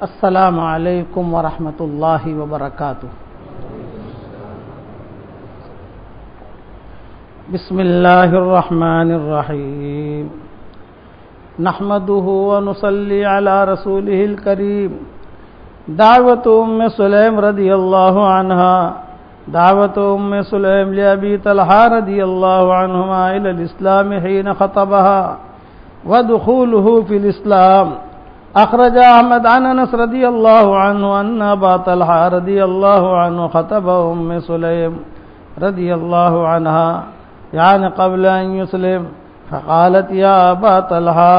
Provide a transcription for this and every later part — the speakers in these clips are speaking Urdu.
السلام علیکم ورحمۃ اللہ وبرکاتہ۔ بسم اللہ الرحمن الرحیم، نحمده ونصلی علی رسولہ الکریم۔ دعوت ام سلیم رضی اللہ عنہا، دعوت ام سلیم لأبی طلحہ رضی اللہ عنہما الی الاسلام حین خطبها ودخولہ فی الاسلام۔ اخرج احمد عن انس رضی اللہ عنہ ان ابا طلحہ رضی اللہ عنہ خطب ام سلیم رضی اللہ عنہا یعنی قبل ان يسلم فقالت یا ابا طلحہ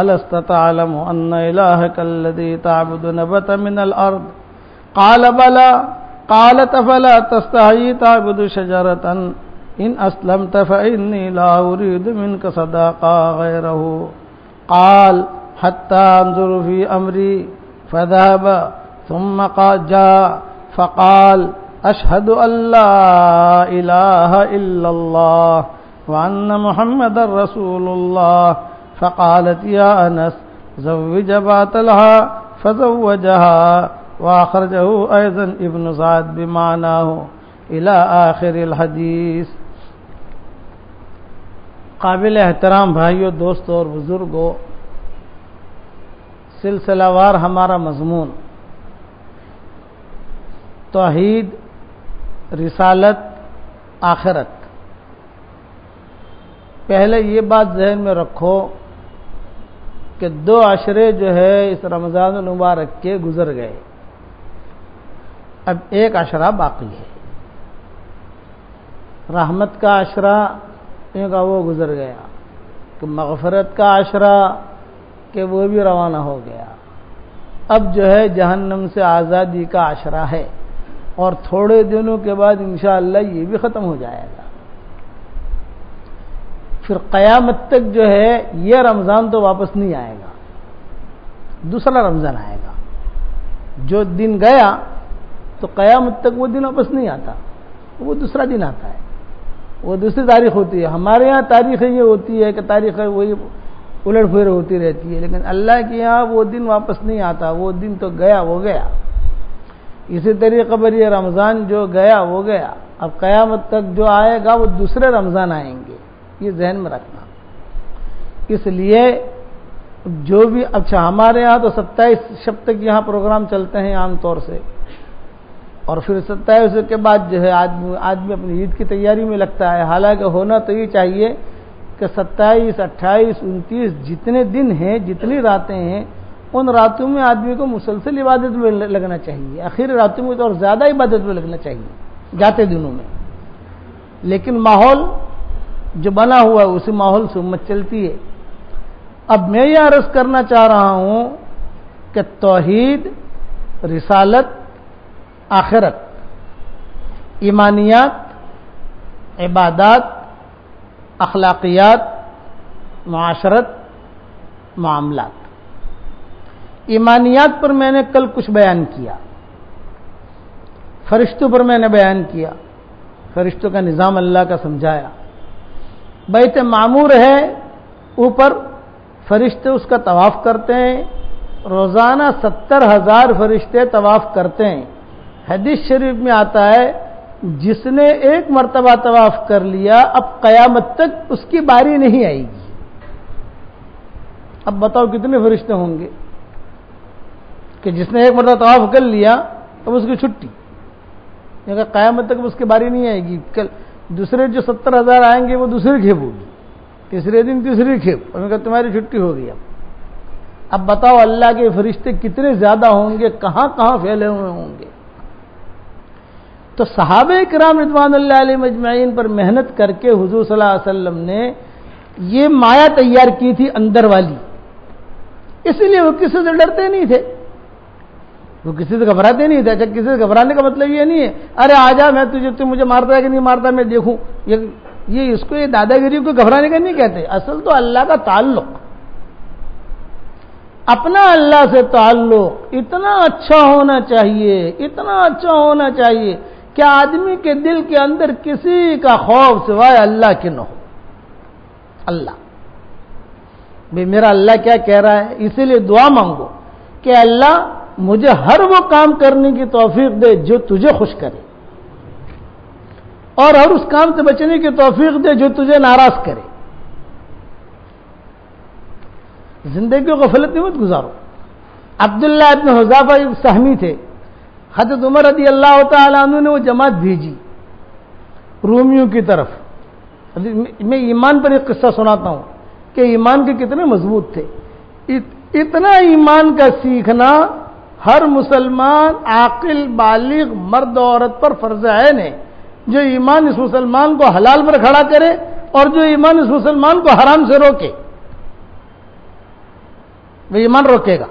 الست تعلم ان الہک الذی تعبد نبت من الارض؟ قال بلى۔ قالت فلا تستحی تعبد شجرة ان اسلمت فانی لا اريد منك صداقا غیرہ۔ قال حتى انظر في امری فذهب ثم جاء فقال اشهد ان لا اله الا الله وان محمد رسول الله۔ فقالت يا انس زوج ابا طلحة فزوجها، واخرجه ايضا ابن سعد بمعناه الى آخر الحدیث۔ قابل احترام بھائیوں، دوستوں اور بزرگوں، سلسلہ وار ہمارا مضمون توحید، رسالت، آخرت۔ پہلے یہ بات ذہن میں رکھو کہ 2 عشرے جو ہے اس رمضان المبارک کے گزر گئے، اب 1 عشرہ باقی ہے۔ رحمت کا عشرہ کا وہ گزر گیا، کہ مغفرت کا عشرہ کہ وہ بھی روانہ ہو گیا۔ اب جو ہے جہنم سے آزادی کا عشرہ ہے، اور تھوڑے دنوں کے بعد انشاءاللہ یہ بھی ختم ہو جائے گا۔ پھر قیامت تک جو ہے یہ رمضان تو واپس نہیں آئے گا، دوسرا رمضان آئے گا۔ جو دن گیا تو قیامت تک وہ دن واپس نہیں آتا، وہ دوسرا دن آتا ہے، وہ دوسری تاریخ ہوتی ہے۔ ہمارے یہاں تاریخ یہ ہوتی ہے کہ تاریخ وہی الٹ پھیر ہوتی رہتی ہے، لیکن اللہ کے یہاں وہ دن واپس نہیں آتا، وہ دن تو گیا وہ گیا۔ اسی طریقے پر یہ رمضان جو گیا وہ گیا، اب قیامت تک جو آئے گا وہ دوسرے رمضان آئیں گے، یہ ذہن میں رکھنا۔ اس لیے جو بھی اچھا ہمارے یہاں تو 27 شب تک یہاں پروگرام چلتے ہیں عام طور سے، اور پھر 27 کے بعد جو ہے آدمی اپنی عید کی تیاری میں لگتا ہے۔ حالانکہ ہونا تو یہ چاہیے کہ 27، 28، 29 جتنے دن ہیں، جتنی راتیں ہیں، ان راتوں میں آدمی کو مسلسل عبادت میں لگنا چاہیے۔ آخری راتوں میں تو اور زیادہ عبادت میں لگنا چاہیے جاتے دنوں میں، لیکن ماحول جو بنا ہوا ہے اسی ماحول سے امت چلتی ہے۔ اب میں یہ عرض کرنا چاہ رہا ہوں کہ توحید، رسالت، آخرت، ایمانیات، عبادات، اخلاقیات، معاشرت، معاملات۔ ایمانیات پر میں نے کل کچھ بیان کیا، فرشتوں پر میں نے بیان کیا، فرشتوں کا نظام اللہ کا سمجھایا۔ بیت معمور ہے اوپر، فرشتے اس کا طواف کرتے ہیں، روزانہ 70,000 فرشتے طواف کرتے ہیں۔ حدیث شریف میں آتا ہے جس نے 1 مرتبہ طواف کر لیا اب قیامت تک اس کی باری نہیں آئے گی۔ اب بتاؤ کتنے فرشتے ہوں گے کہ جس نے 1 مرتبہ طواف کر لیا اب اس کی چھٹی، کیونکہ قیامت تک اس کی باری نہیں آئے گی۔ دوسرے جو 70,000 آئیں گے وہ دوسری کھیپ ہوگی، تیسرے دن تیسری کھیپ، تمہاری چھٹی ہوگی۔ اب بتاؤ اللہ کے فرشتے کتنے زیادہ ہوں گے، کہاں کہاں پھیلے ہوئے ہوں گے۔ تو صحابہ کرام رضوان اللہ علیہم اجمعین پر محنت کر کے حضور صلی اللہ علیہ وسلم نے یہ مایا تیار کی تھی اندر والی، اس لیے وہ کسی سے ڈرتے نہیں تھے، وہ کسی سے گھبراتے نہیں تھے۔ اچھا، کسی سے گھبرانے کا مطلب یہ نہیں ہے ارے آجا میں تو مجھے مارتا ہے کہ نہیں مارتا میں دیکھوں، یہ اس کو یہ دادا گیری کو گھبرانے کا نہیں کہتے۔ اصل تو اللہ کا تعلق، اپنا اللہ سے تعلق اتنا اچھا ہونا چاہیے، اتنا اچھا ہونا چاہیے کہ آدمی کے دل کے اندر کسی کا خوف سوائے اللہ کے نہ ہو۔ اللہ بھئی میرا اللہ کیا کہہ رہا ہے، اسی لیے دعا مانگو کہ اللہ مجھے ہر وہ کام کرنے کی توفیق دے جو تجھے خوش کرے، اور ہر اس کام سے بچنے کی توفیق دے جو تجھے ناراض کرے۔ زندگی کو غفلت میں مت گزارو۔ عبداللہ ابن حذافہ سہمی تھے، حضرت عمر رضی اللہ تعالیٰ عنہ نے وہ جماعت بھیجی رومیوں کی طرف۔ میں ایمان پر ایک قصہ سناتا ہوں کہ ایمان کے کتنے مضبوط تھے۔ اتنا ایمان کا سیکھنا ہر مسلمان عاقل بالغ مرد عورت پر فرض عین ہے، جو ایمان اس مسلمان کو حلال پر کھڑا کرے اور جو ایمان اس مسلمان کو حرام سے روکے، وہ ایمان روکے گا۔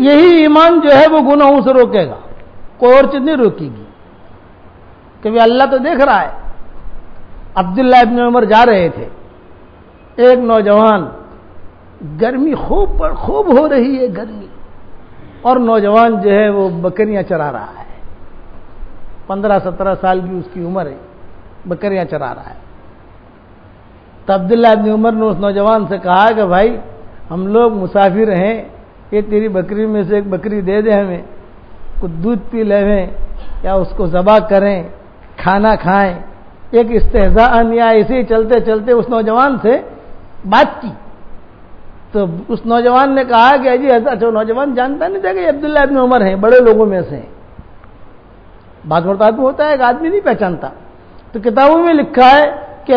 یہی ایمان جو ہے وہ گناہوں سے روکے گا، کوئی اور چیز نہیں روکے گی، کہ اللہ تو دیکھ رہا ہے۔ عبداللہ ابن عمر جا رہے تھے، ایک نوجوان، گرمی خوب ہو رہی ہے گرمی، اور نوجوان جو ہے وہ بکریاں چرا رہا ہے، 15-17 سال کی اس کی عمر ہے، بکریاں چرا رہا ہے۔ تو عبداللہ ابن عمر نے اس نوجوان سے کہا کہ بھائی ہم لوگ مسافر ہیں، یہ تیری بکری میں سے ایک بکری دے دے، ہمیں کچھ دودھ پی لیں یا اس کو ذبح کریں، کھانا کھائیں۔ ایک استہزاء یا ایسے ہی چلتے چلتے اس نوجوان سے بات کی، تو اس نوجوان نے کہا کہ جی اچھا، نوجوان جانتا نہیں تھا کہ عبداللہ ابن عمر ہیں، بڑے لوگوں میں سے ہیں۔ بعض مرتبہ ہوتا ہے کہ آدمی نہیں پہچانتا، تو کتابوں میں لکھا ہے کہ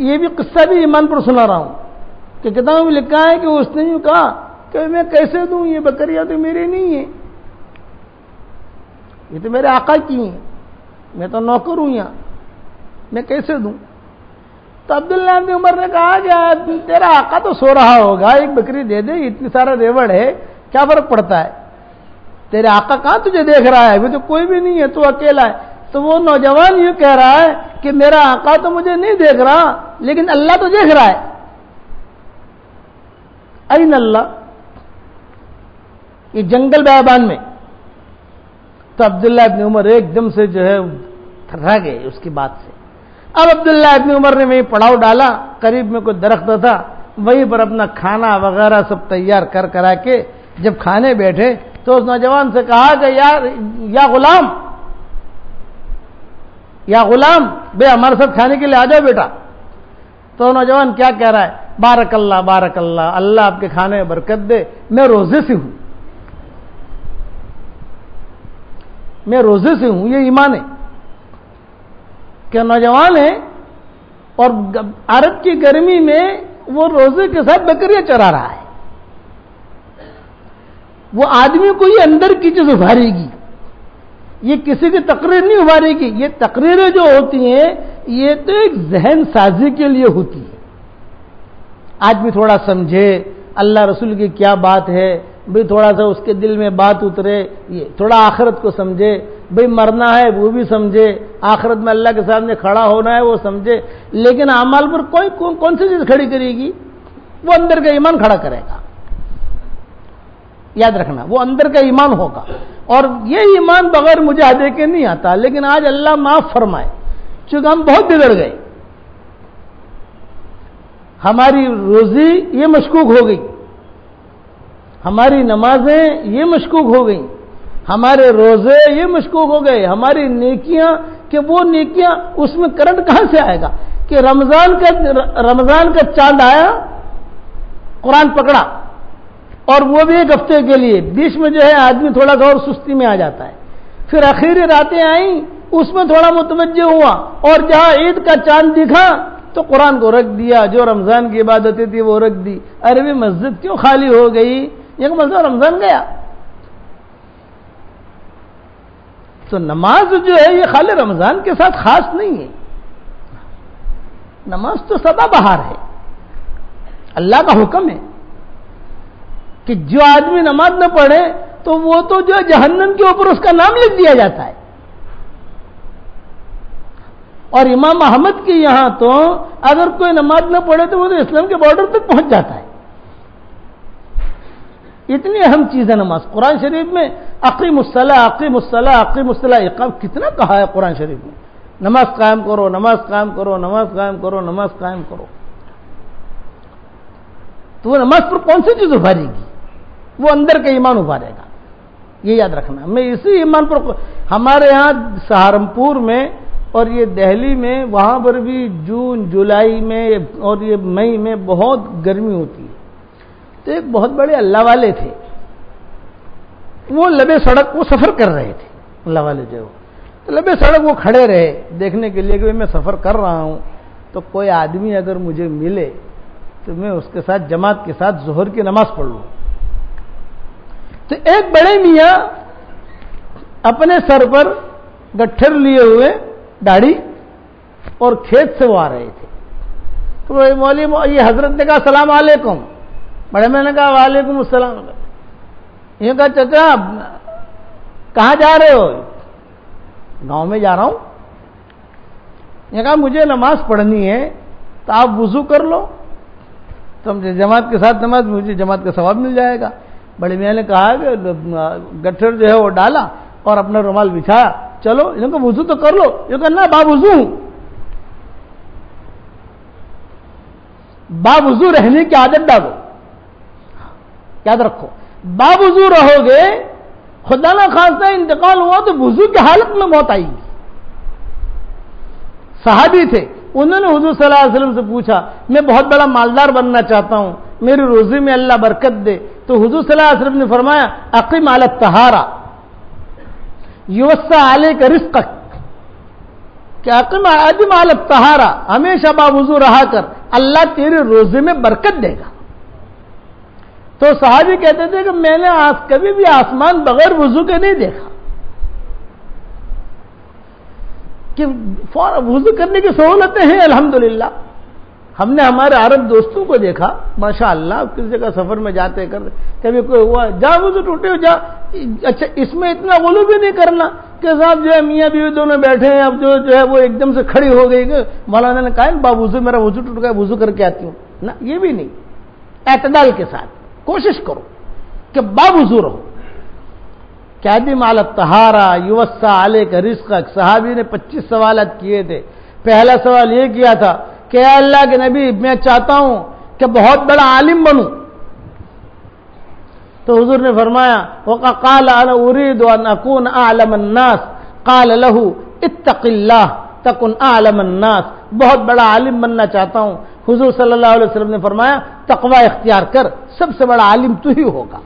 یہ بھی قصہ بھی ایمان پر سنا رہا ہوں کہ کتابوں میں لکھا ہے کہ اس نے یوں کہا کہ میں کیسے دوں، یہ بکریاں تو میری نہیں ہیں، یہ تو میرے آقا کی ہیں، میں تو نوکر ہوں یہاں، میں کیسے دوں؟ تو عبداللہ بن عمر نے کہا کہ تیرا آقا تو سو رہا ہوگا، ایک بکری دے دے، اتنی سارا ریوڑ ہے، کیا فرق پڑتا ہے؟ تیرے آقا کہاں تجھے دیکھ رہا ہے؟ وہ تو کوئی بھی نہیں ہے، تو اکیلا ہے۔ تو وہ نوجوان یہ کہہ رہا ہے کہ میرا آقا تو مجھے نہیں دیکھ رہا، لیکن اللہ تو دیکھ رہا ہے۔ این اللہ، یہ جنگل بیابان میں۔ تو عبداللہ ابن عمر ایک دم سے جو ہے تھرا گئے اس کی بات سے۔ اب عبداللہ ابن عمر نے وہیں پڑاؤ ڈالا، قریب میں کوئی درخت تھا، وہیں پر اپنا کھانا وغیرہ سب تیار کرا کے جب کھانے بیٹھے تو اس نوجوان سے کہا کہ یا غلام بے ہمارے ساتھ کھانے کے لیے آ جاؤ بیٹا۔ تو نوجوان کیا کہہ رہا ہے؟ بارک اللہ بارک اللہ، اللہ آپ کے کھانے میں برکت دے، میں روزے سے ہوں، میں روزے سے ہوں۔ یہ ایمان ہے کہ نوجوان ہے اور عرب کی گرمی میں وہ روزے کے ساتھ بکریاں چرا رہا ہے۔ وہ آدمی کو یہ اندر کی چیز ابھارے گی، یہ کسی کی تقریر نہیں ابھارے گی۔ یہ تقریریں جو ہوتی ہیں یہ تو ایک ذہن سازی کے لیے ہوتی ہے، آدمی تھوڑا سمجھے اللہ رسول کی کیا بات ہے، بھئی تھوڑا سا اس کے دل میں بات اترے، یہ تھوڑا آخرت کو سمجھے، بھئی مرنا ہے وہ بھی سمجھے، آخرت میں اللہ کے سامنے کھڑا ہونا ہے وہ سمجھے۔ لیکن اعمال پر کون سی چیز کھڑی کرے گی؟ وہ اندر کا ایمان کھڑا کرے گا، یاد رکھنا، وہ اندر کا ایمان ہوگا۔ اور یہ ایمان بغیر مجاہدے کے نہیں آتا، لیکن آج اللہ معاف فرمائے، چونکہ ہم بہت بگڑ گئے، ہماری روزی یہ مشکوک ہو گئی، ہماری نمازیں یہ مشکوک ہو گئیں، ہمارے روزے یہ مشکوک ہو گئے، ہماری نیکیاں، کہ وہ نیکیاں اس میں کرنٹ کہاں سے آئے گا؟ کہ رمضان کا چاند آیا، قرآن پکڑا، اور وہ بھی ایک ہفتے کے لیے، بیچ میں جو ہے آدمی تھوڑا سا اور سستی میں آ جاتا ہے، پھر آخری راتیں آئیں اس میں تھوڑا متوجہ ہوا، اور جہاں عید کا چاند دکھا تو قرآن کو رکھ دیا، جو رمضان کی عبادتیں تھی وہ رکھ دی۔ عربی مسجد کیوں خالی ہو گئی؟ یہ مسجد رمضان گیا۔ تو نماز جو ہے یہ خالی رمضان کے ساتھ خاص نہیں ہے، نماز تو سدا بہار ہے، اللہ کا حکم ہے کہ جو آدمی نماز نہ پڑھے تو وہ تو جو جہنم کے اوپر اس کا نام لکھ دیا جاتا ہے۔ اور امام احمد کے یہاں تو اگر کوئی نماز نہ پڑھے تو وہ تو اسلام کے بارڈر تک پہنچ جاتا ہے، اتنی اہم چیز ہے نماز۔ قرآن شریف میں اقیم الصلاۃ اقیم الصلاۃ اقیم الصلاۃ اقام کتنا کہا ہے قرآن شریف میں، نماز قائم کرو نماز قائم کرو نماز قائم کرو نماز قائم کرو۔ تو وہ نماز پر کون سی چیز ابھارے گی؟ وہ اندر کا ایمان ابھارے گا. یہ یاد رکھنا. میں اسی ایمان پر ہمارے یہاں سہارنپور میں اور یہ دہلی میں وہاں پر بھی جون جولائی میں اور یہ مئی میں بہت گرمی ہوتی ہے. تو ایک بہت بڑے اللہ والے تھے, وہ لبے سڑک وہ سفر کر رہے تھے. اللہ والے جو تو لبے سڑک وہ کھڑے رہے دیکھنے کے لیے کہ میں سفر کر رہا ہوں تو کوئی آدمی اگر مجھے ملے تو میں اس کے ساتھ جماعت کے ساتھ ظہر کی نماز پڑھ لوں. تو ایک بڑے میاں اپنے سر پر گٹھر لیے ہوئے داڑھی اور کھیت سے وہ آ رہے تھے. تو مولوی یہ حضرت نے کہا السلام علیکم. بڑے میں نے کہا وعلیکم السلام. یہ کہا چچا کہاں جا رہے ہو؟ گاؤں میں جا رہا ہوں. یہ کہا مجھے نماز پڑھنی ہے تو آپ وضو کر لو, تو جماعت کے ساتھ نماز مجھے جماعت کا ثواب مل جائے گا. بڑے میاں نے کہا کہ گٹھر جو ہے وہ ڈالا اور اپنا رومال بچھایا, چلو ان کو وضو تو کر لو. یہ کہا نا با وضو ہوں. با وضو رہنے کی عادت ڈالو, یاد رکھو. با وضو رہو گے, خدا نہ خواستہ انتقال ہوا تو وضو کی حالت میں موت آئی گی. صحابی تھے, انہوں نے حضور صلی اللہ علیہ وسلم سے پوچھا میں بہت بڑا مالدار بننا چاہتا ہوں, میری روزی میں اللہ برکت دے. تو حضور صلی اللہ علیہ وسلم نے فرمایا اقیم علی الطہارہ یوسع علیک رزقک, کہ اقیم علی الطہارہ, ہمیشہ باوضو رہا کر, اللہ تیری روزی میں برکت دے گا. تو صحابی کہتے تھے کہ میں نے کبھی بھی آسمان بغیر وضو کے نہیں دیکھا, کہ وضو کرنے کی سہولتیں ہیں الحمدللہ. ہم نے ہمارے عرب دوستوں کو دیکھا ماشاءاللہ, کسی جگہ سفر میں جاتے کرتے کبھی کوئی ہوا جا وضو ٹوٹے ہو جا, اچھا اس میں اتنا غلو بھی نہیں کرنا کہ صاحب جو ہے میاں بیوی دونوں بیٹھے ہیں, اب جو ہے وہ ایک دم سے کھڑی ہو گئی کہ مولانا نے کہا با وضو میرا وضو ٹوٹ گیا وضو کر کے آتی ہوں نا, یہ بھی نہیں. اعتدال کے ساتھ کوشش کرو کہ با وضو رہو. قادم علی الطہارہ یوسع علیک رزقک. صحابی نے 25 سوالات کیے تھے. پہلا سوال یہ کیا تھا کہ اے اللہ کے نبی میں چاہتا ہوں کہ بہت بڑا عالم بنوں. تو حضور نے فرمایا وقال انا اريد ان اكون اعلم الناس قال له اتق الله تكن اعلم الناس. بہت بڑا عالم بننا چاہتا ہوں. حضور صلی اللہ علیہ وسلم نے فرمایا تقوی اختیار کر, سب سے بڑا عالم تو ہی ہوگا.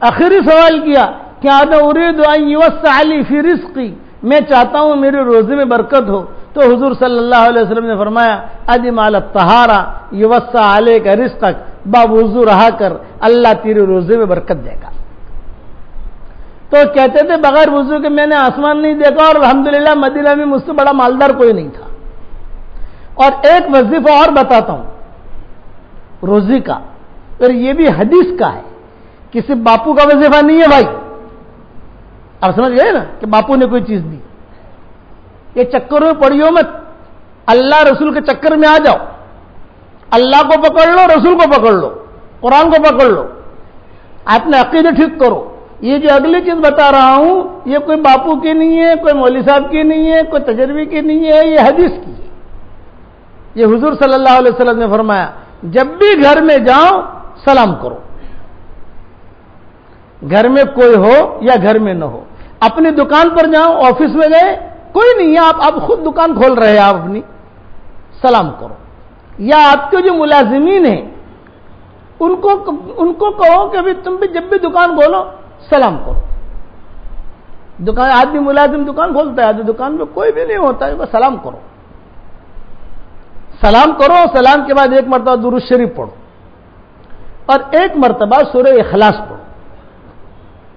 آخری سوال کیا کہ انا اريد ان يوسع لي في رزقي, میں چاہتا ہوں میری روزی میں برکت ہو. تو حضور صلی اللہ علیہ وسلم نے فرمایا ادم علی الطہارہ یوسع علیک رزقک, باوضو رہا کر, اللہ تیری روزی میں برکت دے گا. تو کہتے تھے بغیر وضو کے میں نے آسمان نہیں دیکھا, اور الحمدللہ مدینہ میں مجھ سے بڑا مالدار کوئی نہیں تھا. اور ایک وظیفہ اور بتاتا ہوں روزی کا, اور یہ بھی حدیث کا ہے, کسی باپو کا وظیفہ نہیں ہے بھائی. آپ سمجھ گئے نا کہ باپو نے کوئی چیز دی, یہ چکر میں پڑیو مت, اللہ رسول کے چکر میں آ جاؤ. اللہ کو پکڑ لو, رسول کو پکڑ لو, قرآن کو پکڑ لو, اپنے عقیدے ٹھیک کرو. یہ جو اگلی چیز بتا رہا ہوں یہ کوئی باپو کی نہیں ہے, کوئی مولوی صاحب کی نہیں ہے, کوئی تجربے کی نہیں ہے, یہ حدیث کی ہے. یہ حضور صلی اللہ علیہ وسلم نے فرمایا جب بھی گھر میں جاؤ سلام کرو, گھر میں کوئی ہو یا گھر میں نہ ہو. اپنی دکان پر جاؤ, آفس میں گئے کوئی نہیں ہے, آپ خود دکان کھول رہے ہیں, آپ اپنی سلام کرو. یا آپ کے جو ملازمین ہیں ان کو کہو کہ بھی تم بھی جب بھی دکان کھولو سلام کرو. دکان آدمی ملازم دکان کھولتا ہے, آدمی دکان میں کوئی بھی نہیں ہوتا ہے, بس سلام کرو. سلام کرو, سلام کے بعد ایک مرتبہ درود شریف پڑھو اور ایک مرتبہ سورہ اخلاص پڑھو.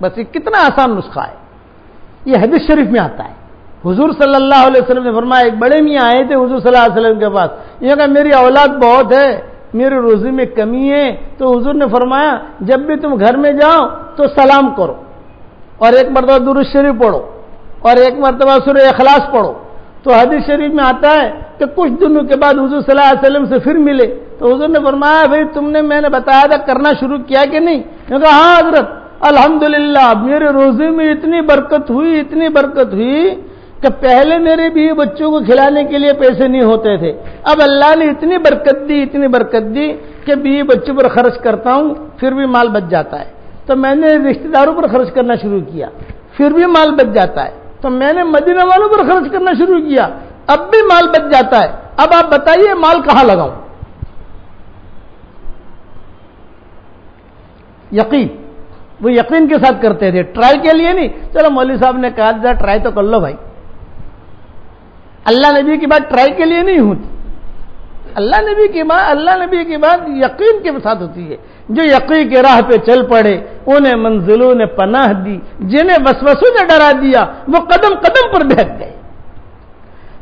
بس یہ کتنا آسان نسخہ ہے, یہ حدیث شریف میں آتا ہے. حضور صلی اللہ علیہ وسلم نے فرمایا ایک بڑے میاں آئے تھے حضور صلی اللہ علیہ وسلم کے پاس, یہ کہا میری اولاد بہت ہے, میری روزی میں کمی ہے. تو حضور نے فرمایا جب بھی تم گھر میں جاؤ تو سلام کرو اور ایک مرتبہ درود شریف پڑھو اور ایک مرتبہ سورہ اخلاص پڑھو. تو حدیث شریف میں آتا ہے کہ کچھ دنوں کے بعد حضور صلی اللہ علیہ وسلم سے پھر ملے تو حضور نے فرمایا بھائی تم نے میں نے بتایا تھا کرنا شروع کیا کہ نہیں؟ میں نے کہا ہاں حضرت الحمدللہ میرے روزے میں اتنی برکت ہوئی کہ پہلے میرے بیوی بچوں کو کھلانے کے لیے پیسے نہیں ہوتے تھے، اب اللہ نے اتنی برکت دی کہ بیوی بچوں پر خرچ کرتا ہوں پھر بھی مال بچ جاتا ہے، تو میں نے رشتہ داروں پر خرچ کرنا شروع کیا، پھر بھی مال بچ جاتا ہے، تو میں نے مدینہ والوں پر خرچ کرنا شروع کیا، اب بھی مال بچ جاتا ہے، اب آپ بتائیے مال کہاں لگاؤں؟ یقین، وہ یقین کے ساتھ کرتے تھے، ٹرائی کے لیے نہیں، چلو مولوی صاحب نے کہا تھا ٹرائی تو کر لو بھائی۔ اللہ نبی کی بات ٹرائی کے لیے نہیں ہوتی، اللہ نبی کی بات یقین کے ساتھ ہوتی ہے۔ جو یقین کے راہ پہ چل پڑے انہیں منزلوں نے پناہ دی، جنہیں وسوسوں نے ڈرا دیا وہ قدم قدم پر بہک گئے،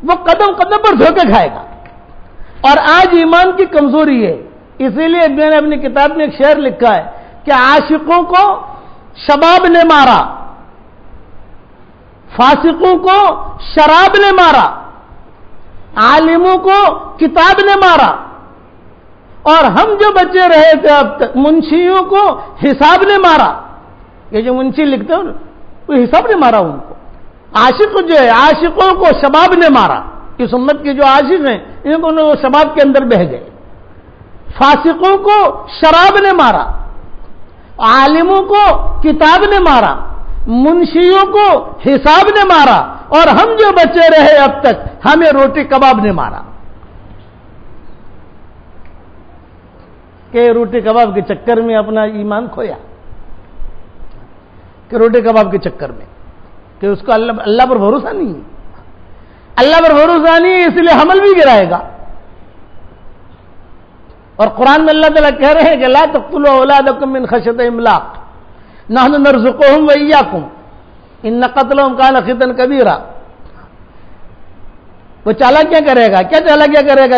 وہ قدم قدم پر دھوکے کھائے گا۔ اور آج ایمان کی کمزوری ہے، اسی لیے میں نے اپنی کتاب میں ایک شعر لکھا ہے کہ عاشقوں کو شباب نے مارا، فاسقوں کو شراب نے مارا، عالموں کو کتاب نے مارا، اور ہم جو بچے رہے تھے اب تک منشیوں کو حساب نے مارا۔ یہ جو منشی لکھتے ہیں وہ حساب نے مارا ان کو۔ عاشق جو ہے عاشقوں کو شباب نے مارا، اس امت کے جو عاشق ہیں ان کو شباب کے اندر بہہ گئے، فاسقوں کو شراب نے مارا، عالموں کو کتاب نے مارا، منشیوں کو حساب نے مارا، اور ہم جو بچے رہے اب تک ہمیں روٹی کباب نے مارا۔ کہ روٹی کباب کے چکر میں اپنا ایمان کھویا، کہ روٹی کباب کے چکر میں، کہ اس کو اللہ پر بھروسہ نہیں ہے، اللہ پر بھروسہ نہیں ہے اس لیے حمل بھی گرائے گا۔ اور قرآن میں اللہ تعالیٰ کہہ رہے ہیں کہ لا تقتلوا اولادکم من خشیۃ املاق نحن نرزقهم وإياکم ان قتلهم کان خطأ کبیرا۔ وہ چالاک کیا کرے گا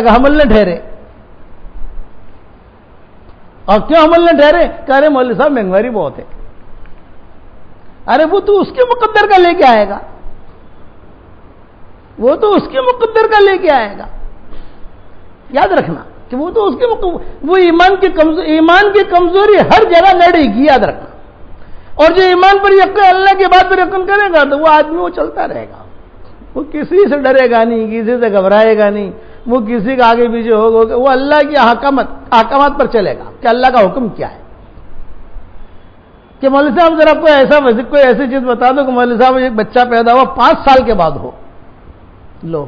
کہ حمل نہ ٹھہرے۔ اور کیوں حمل نہ ٹھہرے؟ کہہ رہے مولوی صاحب مہنگواری بہت ہے۔ ارے وہ تو اس کے مقدر کا لے کے آئے گا، وہ تو اس کے مقدر کا لے کے آئے گا، یاد رکھنا کہ وہ تو اس کے وہ ایمان کی کمزوری ہر جگہ لڑے گی، یاد رکھنا۔ اور جو ایمان پر یقین، اللہ کی بات پر یقین کرے گا تو وہ آدمی وہ چلتا رہے گا، وہ کسی سے ڈرے گا نہیں، کسی سے گھبرائے گا نہیں، وہ کسی کا آگے پیچھے ہوگا، وہ اللہ کی احکامات پر چلے گا کہ اللہ کا حکم کیا ہے۔ کہ مولوی صاحب ذرا کوئی ایسی چیز بتا دو کہ مولوی صاحب ایک بچہ پیدا ہوا 5 سال کے بعد ہو، لو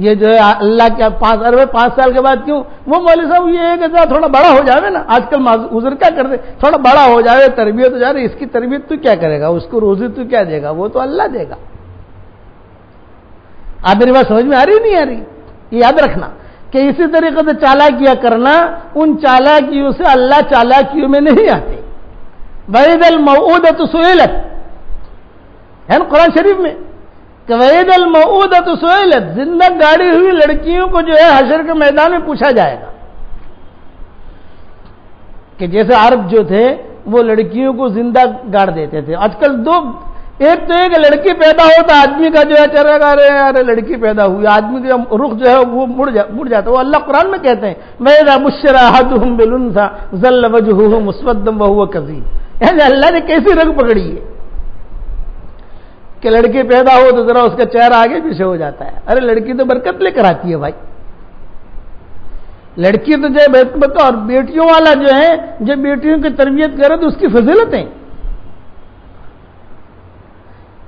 یہ جو ہے اللہ کیا 5 سال کے بعد کیوں؟ وہ مولوی صاحب یہ ہے کہ تھوڑا بڑا ہو جاوے نا، آج کل حضور کیا کرتے، تھوڑا بڑا ہو جاوے، تربیت ہو جائے، اس کی تربیت تو کیا کرے گا، اس کو روزی تو کیا دے گا، وہ تو اللہ دے گا۔ آپ میری بات سمجھ میں آ رہی نہیں آ رہی؟ یہ یاد رکھنا کہ اسی طریقے سے چالاکیاں کرنا، ان چالاکیوں سے اللہ چالاکیوں میں نہیں آتے۔ وَإِذَا الْمَوْءُودَةُ سُئِلَتْ ہے نا قرآن شریف میں کہ وَإِذَا الْمَوْءُودَةُ سُئِلَتْ، زندہ گاڑی ہوئی لڑکیوں کو جو ہے حشر کے میدان میں پوچھا جائے گا۔ کہ جیسے عرب جو تھے وہ لڑکیوں کو زندہ گاڑ دیتے تھے، آج کل ایک تو ہے کہ لڑکی پیدا ہوتا آدمی کا جو ہے چلے گا ارے لڑکی پیدا ہوئی، آدمی کا رخ جو ہے وہ مڑ جاتا ہے۔ وہ اللہ قرآن میں کہتے ہیں وَإِذَا بُشِّرَ أَحَدُهُم بِالْأُنثىٰ ظَلَّ وَجْهُهُ مُسْوَدًّا وَهُوَ كَظِيمٌ۔ یعنی اللہ نے کیسی رنگ پکڑی ہے کہ لڑکی پیدا ہو تو ذرا اس کا چہرہ آگے پیچھے ہو جاتا ہے۔ ارے لڑکی تو برکت لے کر آتی ہے بھائی، لڑکی تو جو ہے برکت، اور بیٹیوں والا جو ہے جو بیٹیوں کی تربیت کرے تو اس کی فضیلتیں،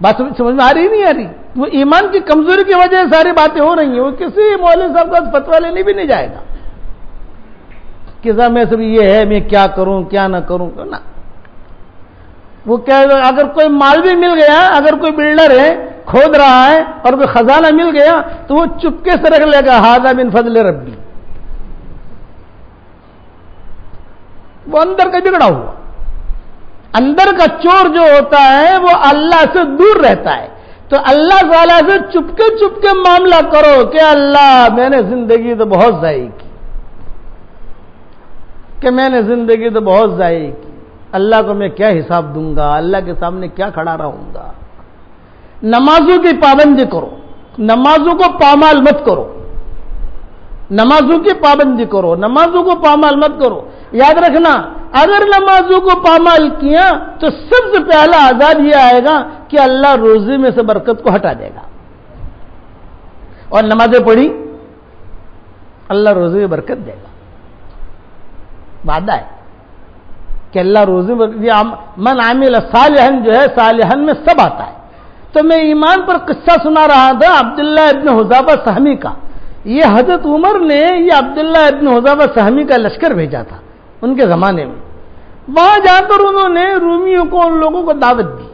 بات سمجھ میں آ رہی نہیں آ رہی؟ وہ ایمان کی کمزوری کی وجہ سے ساری باتیں ہو رہی ہیں۔ وہ کسی مولوی صاحب کا فتویٰ لینے بھی نہیں جائے گا کہ صاحب میں سب یہ ہے میں کیا کروں کیا نہ کروں نا۔ وہ کیا اگر کوئی مال بھی مل گیا، اگر کوئی بلڈر ہے کھود رہا ہے اور کوئی خزانہ مل گیا تو وہ چپکے سے رکھ لے گا ھذا من فضل ربی، وہ اندر کا بگڑا ہوا، اندر کا چور جو ہوتا ہے وہ اللہ سے دور رہتا ہے۔ تو اللہ تعالیٰ سے چپکے معاملہ کرو کہ اللہ میں نے زندگی تو بہت ضائع کی، اللہ کو میں کیا حساب دوں گا، اللہ کے سامنے کیا کھڑا رہوں گا۔ نمازوں کی پابندی کرو، نمازوں کو پامال مت کرو، نمازوں کی پابندی کرو، نمازوں کو پامال مت کرو۔ یاد رکھنا اگر نمازوں کو پامال کیا تو سب سے پہلا عذاب یہ آئے گا کہ اللہ روزے میں سے برکت کو ہٹا دے گا. اور نمازیں پڑھی اللہ روزے میں برکت دے گا. وعدہ ہے کہ اللہ روزے میں من عامل صالحن جو ہے صالحن میں سب آتا ہے. تو میں ایمان پر قصہ سنا رہا تھا عبداللہ ابن حذافہ سہمی کا. یہ حضرت عمر نے یہ عبداللہ ابن حذافہ سہمی کا لشکر بھیجا تھا ان کے زمانے میں. وہاں جا کر انہوں نے رومیوں کو ان لوگوں کو دعوت دی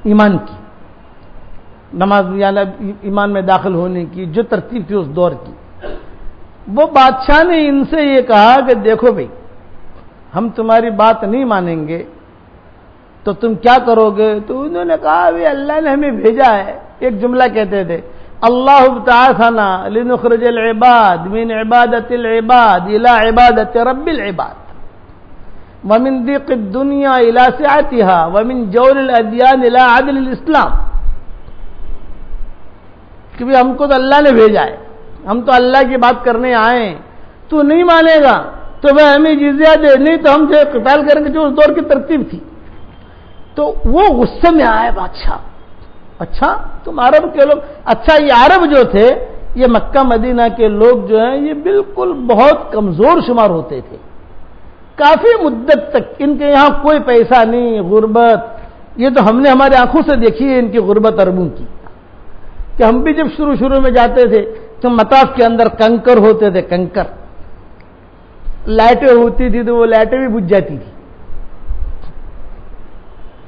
ایمان کی, نماز یعنی ایمان میں داخل ہونے کی جو ترتیب تھی اس دور کی. وہ بادشاہ نے ان سے یہ کہا کہ دیکھو بھائی ہم تمہاری بات نہیں مانیں گے تو تم کیا کرو گے؟ تو انہوں نے کہا اللہ نے ہمیں بھیجا ہے. ایک جملہ کہتے تھے اللہ ابتعثنا لنخرج العباد من عبادت العباد الى عبادت رب العباد ومن ضيق الدنيا الى سعتها ومن جور الاديان الى عدل الاسلام. کہ بھی ہم کو تو اللہ نے بھیجا ہے, ہم تو اللہ کی بات کرنے آئے, تو نہیں مانے گا تو وہ ہمیں جزیہ دے, نہیں تو ہم جو قتال کریں گے. جو اس دور کی ترتیب تھی. تو وہ غصے میں آئے بادشاہ, اچھا تم عرب کے لوگ, اچھا یہ عرب جو تھے یہ مکہ مدینہ کے لوگ جو ہیں یہ بالکل بہت کمزور شمار ہوتے تھے. کافی مدت تک ان کے یہاں کوئی پیسہ نہیں, غربت. یہ تو ہم نے ہماری آنکھوں سے دیکھی ہے ان کی غربت عربوں کی, کہ ہم بھی جب شروع میں جاتے تھے تو مطاف کے اندر کنکر ہوتے تھے, کنکر. لائٹیں ہوتی تھی تو وہ لائٹیں بھی بجھ جاتی تھی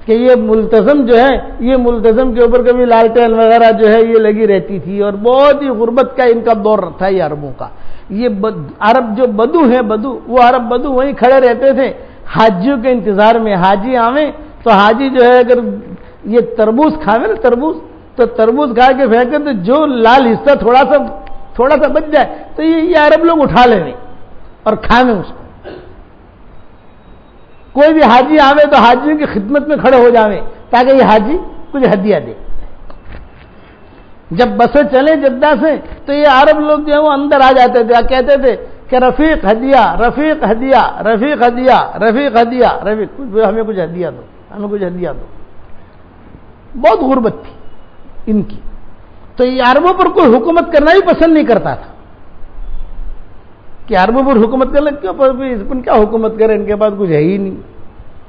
کہ یہ ملتزم جو ہے, یہ ملتزم کے اوپر کبھی لالٹین وغیرہ جو ہے یہ لگی رہتی تھی. اور بہت ہی غربت کا ان کا دور تھا یہ عربوں کا. یہ عرب جو بدو ہیں, بدو, وہ عرب بدو وہیں کھڑے رہتے تھے حاجیوں کے انتظار میں. حاجی آویں تو حاجی جو ہے اگر یہ تربوز کھاوے نا, تربوز, تو تربوز کھا کے پھینکے تو جو لال حصہ تھوڑا سا بچ جائے تو یہ عرب لوگ اٹھا لیں اور کھاویں اس کو. کوئی بھی حاجی آوے تو حاجیوں کی خدمت میں کھڑے ہو جاویں تاکہ یہ حاجی کچھ ہدیہ دے. جب بسیں چلیں جدہ سے تو یہ عرب لوگ جو ہے وہ اندر آ جاتے تھے, کہتے تھے کہ رفیق ہدیہ, رفیق ہدیہ, رفیق ہدیہ, رفیق ہدیہ, رفیق ہمیں کچھ ہدیہ دو, ہمیں کچھ ہدیہ دو. بہت غربت تھی ان کی. تو یہ عربوں پر کوئی حکومت کرنا بھی پسند نہیں کرتا تھا کہ عربوں پر حکومت کرنے کیوں, کیا حکومت کریں, ان کے پاس کچھ ہے ہی نہیں,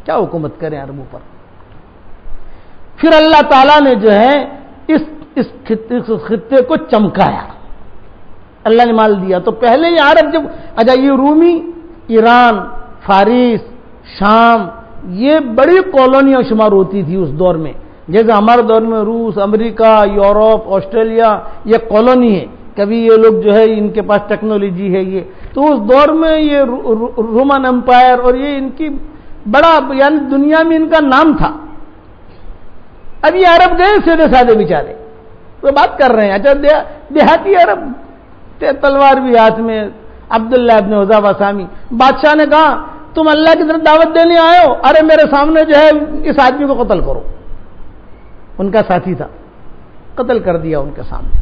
کیا حکومت کریں عربوں پر. پھر اللہ تعالیٰ نے جو ہے اس خطے کو چمکایا, اللہ نے مال دیا. تو پہلے یہ عرب جب اچھا یہ رومی, ایران, فارس, شام, یہ بڑی کالونیاں شمار ہوتی تھی اس دور میں. جیسے ہمارے دور میں روس, امریکہ, یورپ, آسٹریلیا یہ کالونی ہے. کبھی یہ لوگ جو ہے ان کے پاس ٹیکنالوجی ہے یہ. تو اس دور میں یہ رومن امپائر اور یہ ان کی بڑا یعنی دنیا میں ان کا نام تھا. اب یہ عرب گئے سیدھے سادے بیچارے, وہ بات کر رہے ہیں. اچھا دیہاتی عرب, تلوار بھی ہاتھ میں. عبداللہ ابن حذافہ سہمی, بادشاہ نے کہا تم اللہ کی طرف دعوت دینے آئے ہو, ارے میرے سامنے جو ہے اس آدمی کو قتل کرو. ان کا ساتھی تھا, قتل کر دیا ان کے سامنے.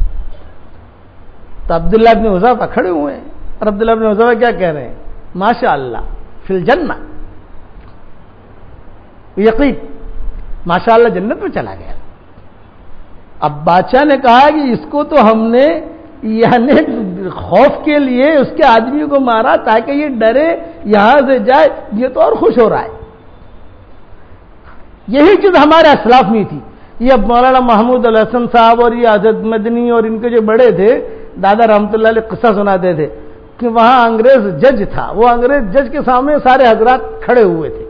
تو عبداللہ ابن حذافہ کھڑے ہوئے ہیں, اور عبداللہ ابن حذافہ کیا کہہ رہے ہیں؟ ماشاء اللہ فی الجنہ, یقین ماشاء اللہ جنت میں چلا گیا. اب بادشاہ نے کہا کہ اس کو تو ہم نے یعنی خوف کے لیے اس کے آدمی کو مارا تاکہ یہ ڈرے یہاں سے جائے, یہ تو اور خوش ہو رہا ہے. یہی چیز ہمارے اسلاف میں تھی. یہ مولانا محمود الحسن صاحب اور یہ حضرت مدنی اور ان کے جو بڑے تھے دادا رحمۃ اللہ علیہ قصہ سناتے تھے کہ وہاں انگریز جج تھا. وہ انگریز جج کے سامنے سارے حضرات کھڑے ہوئے تھے.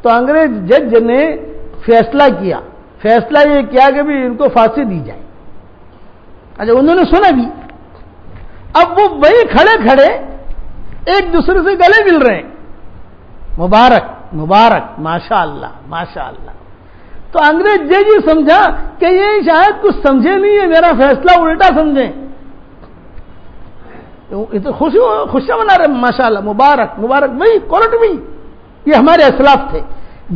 تو انگریز جج نے فیصلہ کیا, فیصلہ یہ کیا کہ بھی ان کو پھانسی دی جائے. اچھا انہوں نے سنا بھی. اب وہ وہی کھڑے کھڑے ایک دوسرے سے گلے مل رہے ہیں, مبارک مبارک, ماشاء اللہ ماشاء اللہ. تو انگریز جج یہ سمجھا کہ یہ شاید کچھ سمجھے نہیں ہے, میرا فیصلہ الٹا سمجھیں. یہ تو خوشیاں منا رہے, ماشاء اللہ مبارک مبارک. وہی کورٹ میں یہ ہمارے اسلاف تھے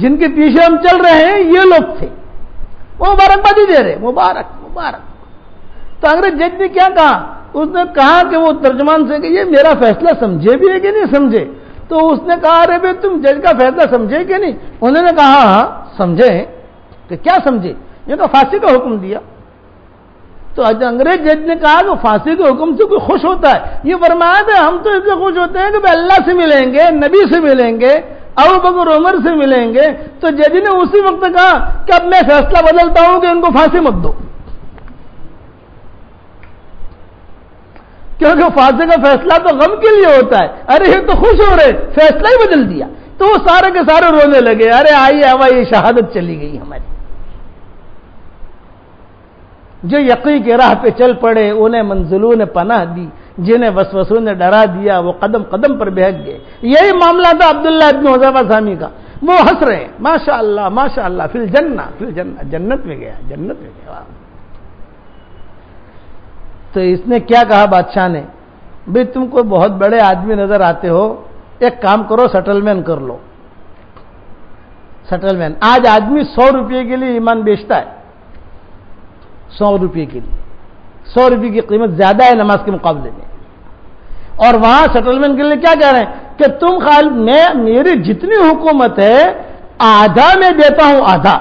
جن کے پیچھے ہم چل رہے ہیں, یہ لوگ تھے, وہ مبارکبادی دے رہے, مبارک مبارک. تو انگریز جج نے کیا کہا؟ اس نے کہا کہ وہ ترجمان سے کہ یہ میرا فیصلہ سمجھے بھی ہے کہ نہیں سمجھے. تو اس نے کہا ارے بھائی تم جج کا فیصلہ سمجھے کہ نہیں؟ انہوں نے کہا ہاں سمجھے. کہ کیا سمجھے؟ یہ تو پھانسی کا حکم دیا. تو انگریز جج نے کہا کہ پھانسی کے حکم سے کوئی خوش ہوتا ہے؟ یہ فرمایا تھا ہم تو اس سے خوش ہوتے ہیں کہ اللہ سے ملیں گے، نبی سے ملیں گے، ابو بکر عمر سے ملیں گے. تو جج نے اسی وقت کہا کہ اب میں فیصلہ بدلتا ہوں کہ ان کو پھانسی مت دو، کیونکہ پھانسی کا فیصلہ تو غم کے لیے ہوتا ہے. ارے یہ تو خوش ہو رہے، فیصلہ ہی بدل دیا. تو وہ سارے کے سارے رونے لگے، ارے آئیے اب یہ شہادت چلی گئی ہماری. جو یقین کی راہ پہ چل پڑے انہیں منزلوں نے پناہ دی، جنہیں وسوسوں نے ڈرا دیا وہ قدم قدم پر بہک گئے. یہی معاملہ تھا عبداللہ ابن حذیفہ سامی کا. وہ ہنس رہے ہیں ماشاء اللہ فی الجنہ، جنت میں گیا، جنت میں گیا. تو اس نے کیا کہا بادشاہ نے؟ بھئی تم کو بہت بڑے آدمی نظر آتے ہو، ایک کام کرو سیٹلمنٹ کر لو. سیٹلمنٹ آج آدمی 100 روپے کے لیے ایمان بیچتا ہے. 100 روپے کے لیے 100 روپے کی قیمت زیادہ ہے نماز کے مقابلے میں. اور وہاں سیٹلمنٹ کے لیے کیا کہہ رہے ہیں کہ تم میری جتنی حکومت ہے آدھا میں دیتا ہوں، آدھا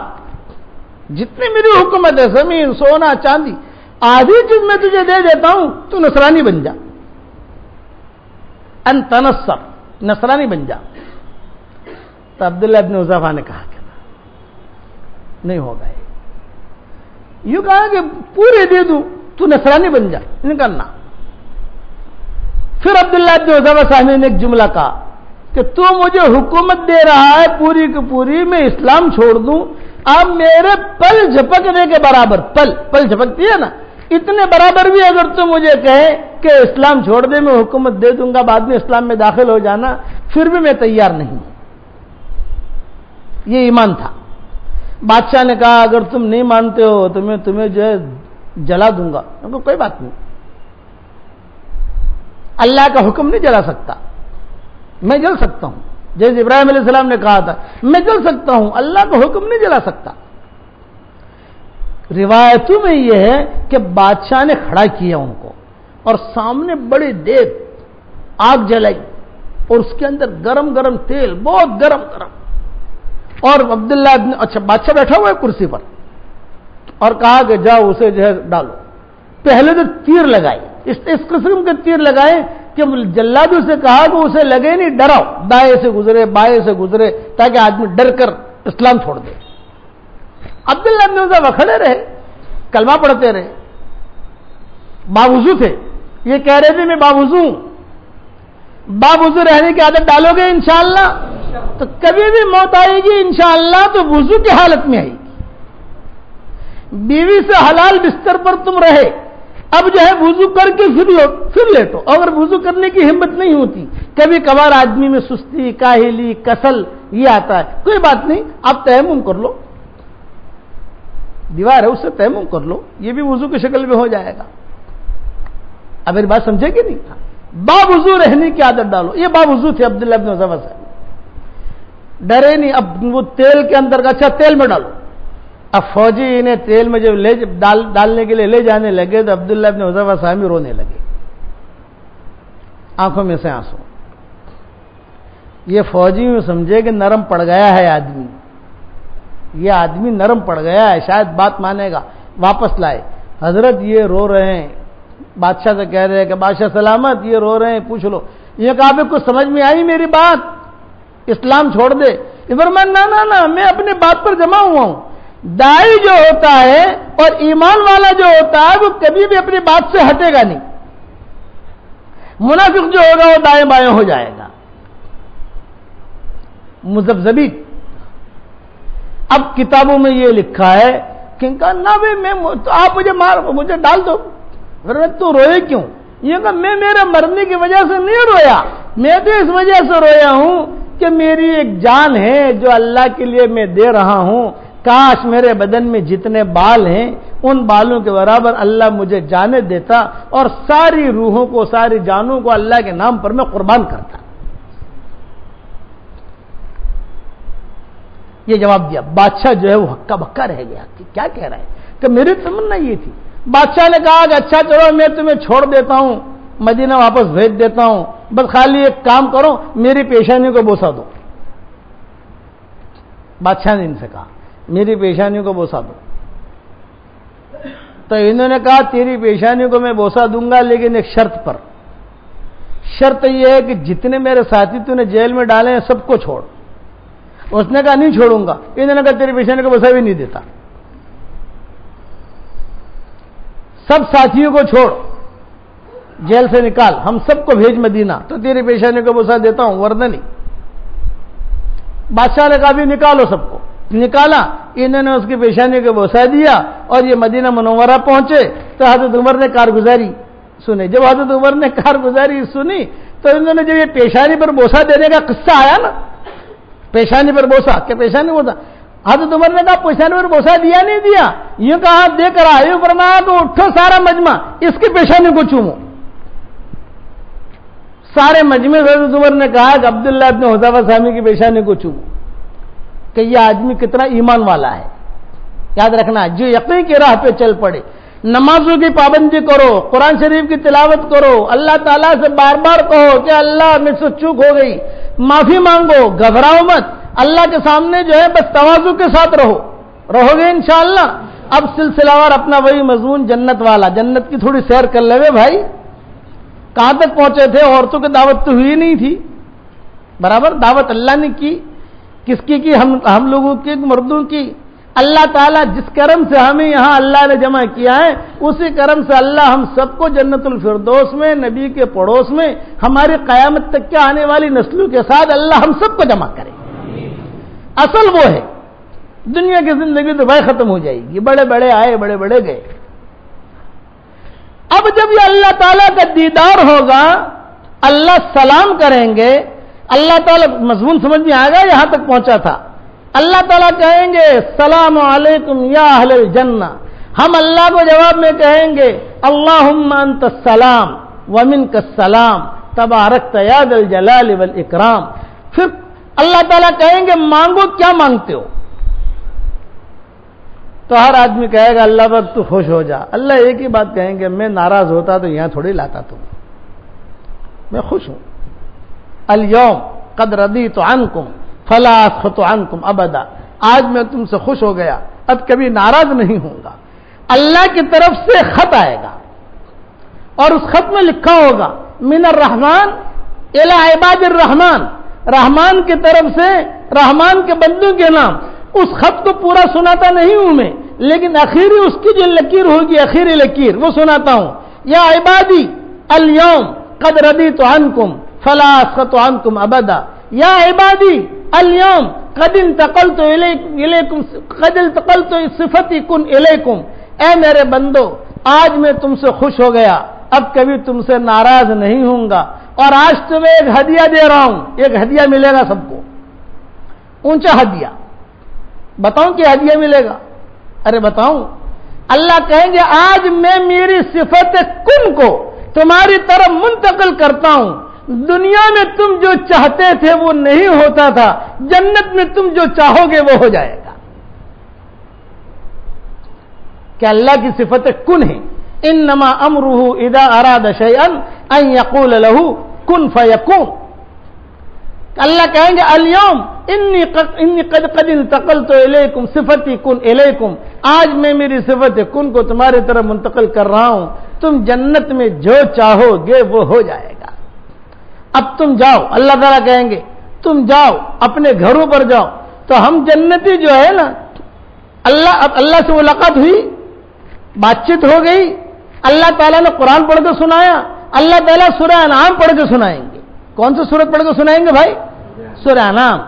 جتنی میری حکومت ہے، زمین سونا چاندی، آدھی چیز میں تجھے دے دیتا ہوں، تو نصرانی بن جا، ان تنصر، نصرانی بن جا. تو عبداللہ ابن حذیفہ نے کہا کہ نہیں ہوگا. یوں کہا کہ پورے دے دوں تو نصرانی بن جا، نہیں کرنا. پھر عبداللہ ابن حذیفہ صاحب نے ایک جملہ کہا کہ تو مجھے حکومت دے رہا ہے پوری کی پوری، میں اسلام چھوڑ دوں، اب میرے پل جھپکنے کے برابر، پل جھپکتی ہے نا، اتنے برابر بھی اگر تو مجھے کہے کہ اسلام چھوڑ دے میں حکومت دے دوں گا، بعد میں اسلام میں داخل ہو جانا، پھر بھی میں تیار نہیں. یہ ایمان تھا. بادشاہ نے کہا اگر تم نہیں مانتے ہو تو میں تمہیں جو ہے جلا دوں گا. کوئی بات نہیں، اللہ کا حکم نہیں جلا سکتا، میں جل سکتا ہوں. جیسے ابراہیم علیہ السلام نے کہا تھا میں جل سکتا ہوں، اللہ کا حکم نہیں جلا سکتا. روایتوں میں یہ ہے کہ بادشاہ نے کھڑا کیا ان کو اور سامنے بڑی دیر آگ جلائی اور اس کے اندر گرم گرم تیل، بہت گرم گرم. اور عبداللہ اچھا بادشاہ بیٹھا ہوا ہے کرسی پر، اور کہا کہ جاؤ اسے جو ہے ڈالو. پہلے تو تیر لگائے، اس قسم کے تیر لگائے کہ جلادوں سے کہا کہ اسے لگے نہیں، ڈراؤ، دائیں سے گزرے بائیں سے گزرے تاکہ آدمی ڈر کر اسلام چھوڑ دے. عبداللہ ابن حذیفہ کھڑے رہے، کلمہ پڑھتے رہے، باوضو تھے. یہ کہہ رہے تھے میں باوضو ہوں. باوضو رہنے کی عادت ڈالو گے انشاءاللہ تو کبھی بھی موت آئے گی انشاءاللہ تو وضو کی حالت میں آئے گی. بیوی سے حلال بستر پر تم رہے، اب جو ہے وضو کر کے پھر لیٹو. اگر وضو کرنے کی ہمت نہیں ہوتی، کبھی کبھار آدمی میں سستی، کاہلی، کسل یہ آتا ہے، کوئی بات نہیں، آپ تیمم کر لو، دیوار ہے اس سے تیمم کر لو، یہ بھی وضو کی شکل میں ہو جائے گا. اب میری بات سمجھے کہ نہیں؟ باوضو رہنے کی عادت ڈالو. یہ باوضو تھے عبداللہ ابن حذیفہ سے، ڈرے نہیں. اب وہ تیل کے اندر کا اچھا تیل میں ڈالو. اب فوجی انہیں تیل میں جب ڈالنے کے لیے لے جانے لگے تو عبداللہ ابن حذیفہ صاحب رونے لگے، آنکھوں میں سے آنسو. یہ فوجی میں سمجھے کہ نرم پڑ گیا ہے آدمی، یہ آدمی نرم پڑ گیا ہے، شاید بات مانے گا. واپس لائے. حضرت یہ رو رہے ہیں، بادشاہ سے کہہ رہے ہیں کہ بادشاہ سلامت، یہ رو رہے ہیں، پوچھ لو. یہ کہا آپ کو سمجھ میں آئی میری بات، اسلام چھوڑ دے؟ فرمان نہ میں اپنے بات پر جمع ہوا ہوں. داعی جو ہوتا ہے اور ایمان والا جو ہوتا ہے وہ کبھی بھی اپنی بات سے ہٹے گا نہیں. منافق جو ہوگا وہ دائیں بائیں ہو جائے گا، مذبذبی. اب کتابوں میں یہ لکھا ہے کہ نہ میں تو آپ مجھے ڈال دو. تو روئے کیوں؟ یہ کہ میں میرے مرنے کی وجہ سے نہیں رویا، میں تو اس وجہ سے رویا ہوں کہ میری ایک جان ہے جو اللہ کے لیے میں دے رہا ہوں. کاش میرے بدن میں جتنے بال ہیں ان بالوں کے برابر اللہ مجھے جانے دیتا اور ساری روحوں کو، ساری جانوں کو اللہ کے نام پر میں قربان کرتا. یہ جواب دیا. بادشاہ جو ہے وہ ہکا بکا رہ گیا کہ کیا کہہ رہا ہے، کہ میری تمنا یہ تھی. بادشاہ نے کہا کہ اچھا چلو میں تمہیں چھوڑ دیتا ہوں، مدینہ واپس بھیج دیتا ہوں، بس خالی ایک کام کرو، میری پیشانی کو بوسا دو. بادشاہ نے ان سے کہا میری پیشانی کو بوسا دو. تو انہوں نے کہا تیری پیشانی کو میں بوسا دوں گا، لیکن ایک شرط پر. شرط یہ ہے کہ جتنے میرے ساتھی تو نے جیل میں ڈالے ہیں سب کو چھوڑ. اس نے کہا نہیں چھوڑوں گا. انہوں نے کہا تیری پیشانی کو بوسا بھی نہیں دیتا. سب ساتھیوں کو چھوڑ، جیل سے نکال، ہم سب کو بھیج مدینہ تو تیری پیشانی کو بوسا دیتا ہوں، ورنہ نہیں. بادشاہ نے کہا بھی نکالو سب کو. نکالا، انہوں نے اس کی پیشانی کو بوسا دیا اور یہ مدینہ منورہ پہنچے تو حضرت عمر نے کارگزاری سنی. جب حضرت عمر نے کارگزاری سنی تو انہوں نے جب یہ پیشانی پر بوسا دینے کا قصہ آیا نا، پیشانی پر بوسا کہ پیشانی بوسا، حضرت عمر نے کہا پیشانی پر بوسا دیا نہیں دیا؟ یہ کہا دے کر آئے. فرمایا تو اٹھو سارا مجمع اس کی پیشانی کو چومو. سارے مجمع سے حضرت عمر نے کہا کہ عبداللہ ابن حذیفہ سامی کی پیشانی کو چومو کہ یہ آدمی کتنا ایمان والا ہے. یاد رکھنا، جو یقین کی راہ پہ چل پڑے، نمازوں کی پابندی کرو، قرآن شریف کی تلاوت کرو، اللہ تعالیٰ سے بار بار کہو کہ اللہ مجھ سے چوک ہو گئی، معافی مانگو، گھبراؤ مت، اللہ کے سامنے جو ہے بس تواضع کے ساتھ رہو گے انشاءاللہ. اب سلسلہ وار اپنا وہی مضمون جنت والا. جنت کی تھوڑی سیر کر لے بھائی. کہاں تک پہنچے تھے؟ عورتوں کی دعوت تو ہوئی نہیں تھی، برابر دعوت اللہ نے کی. کس کی ہم لوگوں کی، مردوں کی. اللہ تعالیٰ جس کرم سے ہمیں یہاں اللہ نے جمع کیا ہے اسی کرم سے اللہ ہم سب کو جنت الفردوس میں، نبی کے پڑوس میں، ہماری قیامت تک کے آنے والی نسلوں کے ساتھ اللہ ہم سب کو جمع کرے. اصل وہ ہے. دنیا کی زندگی تو بھائی ختم ہو جائے گی، بڑے بڑے آئے بڑے بڑے گئے. اب جب یہ اللہ تعالیٰ کا دیدار ہوگا، اللہ سلام کریں گے. اللہ تعالیٰ مضمون سمجھ میں آئے گا، یہاں تک پہنچا تھا. اللہ تعالیٰ کہیں گے السلام علیکم یا اہل الجنہ. ہم اللہ کو جواب میں کہیں گے اللہم انت السلام ومنک السلام تبارکت یا ذا الجلال والاکرام. پھر اللہ تعالیٰ کہیں گے مانگو، کیا مانگتے ہو؟ تو ہر آدمی کہے گا اللہ بک تو خوش ہو جا. اللہ ایک ہی بات کہیں گے میں ناراض ہوتا تو یہاں تھوڑی لاتا تم، میں خوش ہوں. الیوم قد رضیت عنکم فلا اسخط عنکم ابدا. آج میں تم سے خوش ہو گیا، اب کبھی ناراض نہیں ہوں گا. اللہ کی طرف سے خط آئے گا اور اس خط میں لکھا ہوگا من الرحمن الی عباد الرحمن. رحمان کی طرف سے رحمان کے بندوں کے نام. اس خط کو پورا سناتا نہیں ہوں میں، لیکن اخیری اس کی جو لکیر ہوگی، اخیری لکیر وہ سناتا ہوں. یا عبادی الیوم قد رضیت عنکم فلا اسخط عنکم ابدا. یا عبادی الیوم قد انتقلت الیکم قد التقلت صفتی کن الیکم. اے میرے بندو آج میں تم سے خوش ہو گیا، اب کبھی تم سے ناراض نہیں ہوں گا. اور آج تمہیں ایک ہدیہ دے رہا ہوں. ایک ہدیہ ملے گا سب کو، اونچا ہدیہ. بتاؤں کہ ہدیہ ملے گا؟ ارے بتاؤں. اللہ کہیں گے آج میں میری صفت کن کو تمہاری طرف منتقل کرتا ہوں. دنیا میں تم جو چاہتے تھے وہ نہیں ہوتا تھا، جنت میں تم جو چاہو گے وہ ہو جائے گا. کہ اللہ کی صفت کن ہے. انما امرہ اذا اراد شیئا ان یقول له کن فیکون. اللہ کہیں گے الیوم انی قد انتقلت الیکم صفتی کن الیکم. آج میں میری صفت کن کو تمہاری طرف منتقل کر رہا ہوں، تم جنت میں جو چاہو گے وہ ہو جائے گا. اب تم جاؤ. اللہ تعالیٰ کہیں گے تم جاؤ اپنے گھروں پر جاؤ. تو ہم جنتی جو ہے نا، اللہ سے ملاقات ہوئی، بات چیت ہو گئی. اللہ تعالیٰ نے قرآن پڑھ کے سنایا. اللہ تعالیٰ سورہ انعام پڑھ کے سنائیں گے. کون سی سورت پڑھ کے سنائیں گے بھائی؟ سورہ انعام.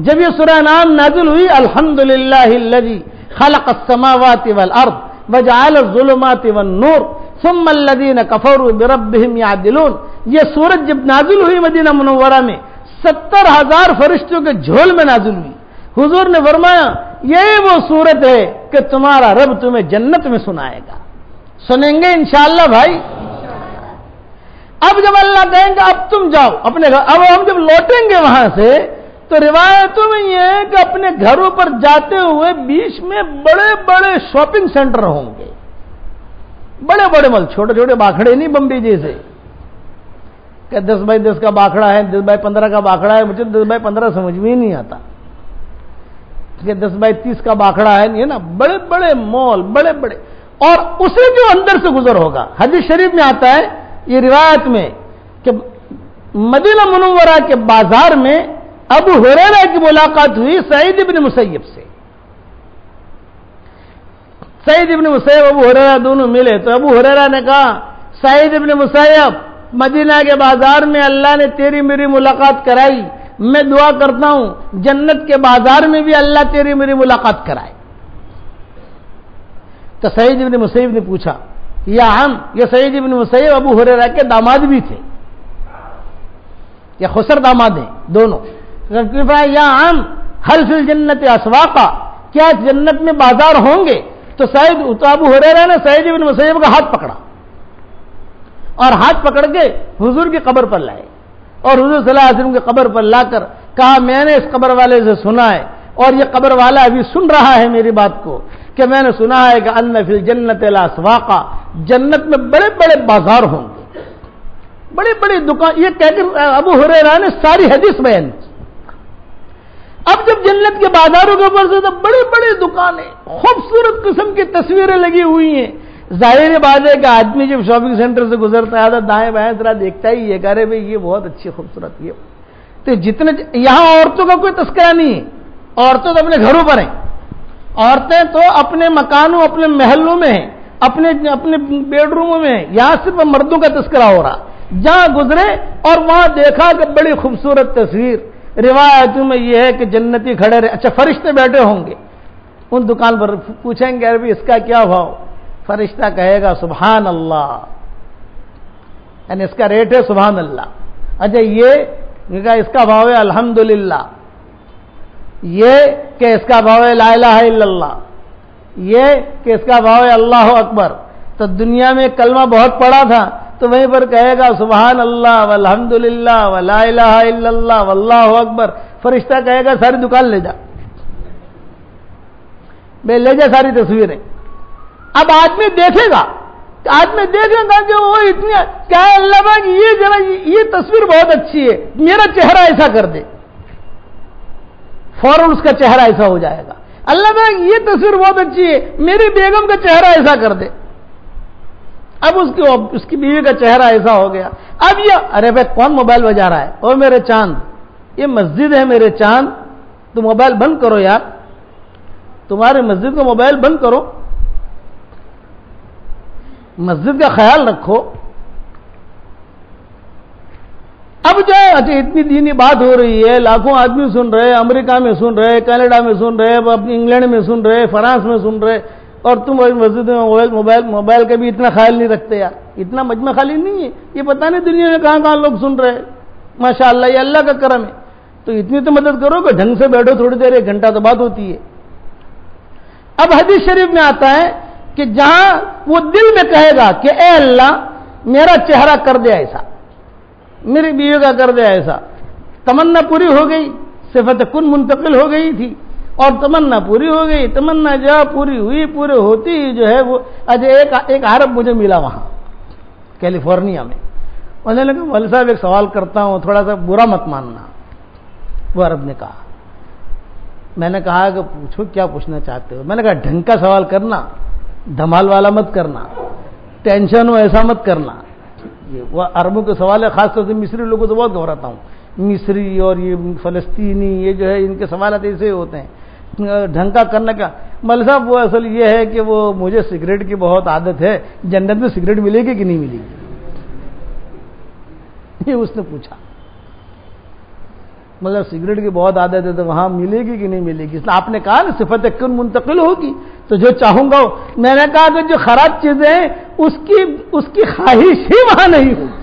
جب یہ سورہ انعام نازل ہوئی الحمدللہ الذی خلق السماوات والارض وجعل الظلمات والنور ثم الذین کفروا بربہم یعدلون. یہ سورت جب نازل ہوئی مدینہ منورہ میں 70,000 فرشتوں کے جھول میں نازل ہوئی. حضور نے فرمایا یہی وہ سورت ہے کہ تمہارا رب تمہیں جنت میں سنائے گا. سنیں گے انشاءاللہ بھائی. اب جب اللہ کہیں گے اب تم جاؤ اپنے گھر. اب ہم جب لوٹیں گے وہاں سے تو روایتوں میں یہ ہے کہ اپنے گھروں پر جاتے ہوئے بیچ میں بڑے بڑے شاپنگ سینٹر ہوں گے، بڑے بڑے مال، چھوٹے چھوٹے باکھڑے نہیں، بمبئی جیسے. کہ 10x10 کا باکھڑا ہے, 10x15 کا باکھڑا ہے. مجھے 10x15 سمجھ میں ہی نہیں آتا کہ 10x30 کا باکھڑا ہے. یہ نا بڑے بڑے مال, بڑے بڑے, اور اسے جو اندر سے گزر ہوگا. حدیث شریف میں آتا ہے یہ روایت میں کہ مدینہ منورہ کے بازار میں ابو ہریرہ کی ملاقات ہوئی سعید ابن مسیب سے. سعید ابن مسیب ابو ہریرہ دونوں ملے تو ابو ہریرہ نے کہا سعید ابن مسیب, مدینہ کے بازار میں اللہ نے تیری میری ملاقات کرائی, میں دعا کرتا ہوں جنت کے بازار میں بھی اللہ تیری میری ملاقات کرائے. تو سعید ابن مسیب نے پوچھا یا ہم, یہ سعید ابن مسیب ابو ہریرہ کے داماد بھی تھے, یا خسر داماد ہیں دونوں. یا ہم حل فی الجنت اسواقا, کیا جنت میں بازار ہوں گے؟ تو ابو ہریرہ نے سعید ابن مسیب کا ہاتھ پکڑا اور ہاتھ پکڑ کے حضور کی قبر پر لائے, اور حضور صلی اللہ علیہ وسلم کی قبر پر لا کر کہا میں نے اس قبر والے سے سنا ہے, اور یہ قبر والا ابھی سن رہا ہے میری بات کو, کہ میں نے سنا ہے کہ ان فی الجنت لاسواقا, جنت میں بڑے بڑے بازار ہوں گے, بڑی بڑی دکان. یہ کہہ کر ابو ہریرہ نے ساری حدیث بیان کی. اب جب جنت کے بازاروں کے اوپر سے تو بڑی بڑی دکانیں, خوبصورت قسم کی تصویریں لگی ہوئی ہیں. ظاہر بات ہے کہ آدمی جب شاپنگ سینٹر سے گزرتا ہے تو دائیں بائیں ذرا دیکھتا ہی ہے, کہہ رہے بھائی یہ بہت اچھی خوبصورت. یہ تو جتنے یہاں عورتوں کا کوئی تذکرہ نہیں ہے, عورتیں تو اپنے گھروں پر ہیں, عورتیں تو اپنے مکانوں اپنے محلوں میں ہیں, اپنے بیڈ روموں میں ہیں. یہاں صرف مردوں کا تذکرہ ہو رہا. جہاں گزرے اور وہاں دیکھا کہ بڑی خوبصورت تصویر. روایتوں میں یہ ہے کہ جنتی کھڑے رہے, اچھا فرشتے بیٹھے ہوں گے ان دکان پر, پوچھیں گے ابھی اس کا کیا بھاؤ؟ فرشتہ کہے گا سبحان اللہ, یعنی اس کا ریٹ ہے سبحان اللہ. اچھا یہ اس کا بھاؤ ہے الحمدللہ, یہ کہ اس کا بھاؤ ہے لا الہ الا اللہ, یہ کہ اس کا بھاؤ ہے اللہ اکبر. تو دنیا میں کلمہ بہت پڑا تھا تو وہیں پر کہے گا سبحان اللہ والحمدللہ ولا الہ الا اللہ واللہ اکبر. فرشتہ کہے گا ساری دکان لے جا, بے لے جا ساری تصویریں. اب آدمی دیکھے گا کہ وہ اتنی کیا اللہ بھائی یہ تصویر بہت اچھی ہے, میرا چہرہ ایسا کر دے, فوراً اس کا چہرہ ایسا ہو جائے گا. اللہ بھائی یہ تصویر بہت اچھی ہے, میری بیگم کا چہرہ ایسا کر دے. اب اس کی بیوی کا چہرہ ایسا ہو گیا. اب یہ ارے بھائی کون موبائل بجا رہا ہے؟ او میرے چاند, یہ مسجد ہے میرے چاند, تو موبائل بند کرو یار, تمہاری مسجد کا موبائل بند کرو, مسجد کا خیال رکھو. اب جو اچھا اتنی دینی بات ہو رہی ہے, لاکھوں آدمی سن رہے, امریکہ میں سن رہے, کینیڈا میں سن رہے, اپنی انگلینڈ میں سن رہے, فرانس میں سن رہے, اور تم مسجد میں موبائل کا بھی اتنا خیال نہیں رکھتے یار. اتنا مجمع خالی نہیں ہے, یہ پتہ نہیں دنیا میں کہاں کہاں لوگ سن رہے. ماشاء اللہ یہ اللہ کا کرم ہے. تو اتنی تو مدد کرو کہ ڈھنگ سے بیٹھو تھوڑی دیر, 1 گھنٹہ تو بات ہوتی ہے. اب حدیث شریف میں آتا ہے کہ جہاں وہ دل میں کہے گا کہ اے اللہ میرا چہرہ کر دے ایسا, میری بیوی کا کر دے ایسا, تمنا پوری ہو گئی, صفت کن منتقل ہو گئی تھی اور تمنا پوری ہو گئی. تمنا جہاں پوری ہوئی, پورے ہوتی جو ہے وہ ایک عرب مجھے ملا وہاں کیلیفورنیا میں. انہوں نے کہا مول صاحب ایک سوال کرتا ہوں, تھوڑا سا برا مت ماننا. وہ عرب نے کہا, میں نے کہا کہ پوچھو کیا پوچھنا چاہتے ہو. میں نے کہا ڈھنگ کا سوال کرنا, دھمال والا مت کرنا, ٹینشن ہو ایسا مت کرنا. وہ عربوں کے سوال ہے, خاص طور سے مصری لوگوں سے بہت گھبراتا ہوں. مصری اور یہ فلسطینی یہ جو ہے ان کے سوالات ایسے ہوتے ہیں, ڈھنگ کا کرنا کا. مول صاحب وہ اصل یہ ہے کہ وہ مجھے سگریٹ کی بہت عادت ہے, جنت میں سگریٹ ملے گی کہ نہیں ملے گی, یہ اس نے پوچھا. مطلب سگریٹ کی بہت عادت ہے تو وہاں ملے گی کہ نہیں ملے گی. آپ نے کہا نا صفت کن منتقل ہوگی, تو جو چاہوں گا. میں نے کہا کہ جو خراب چیزیں ہیں اس کی خواہش ہی وہاں نہیں ہوگی,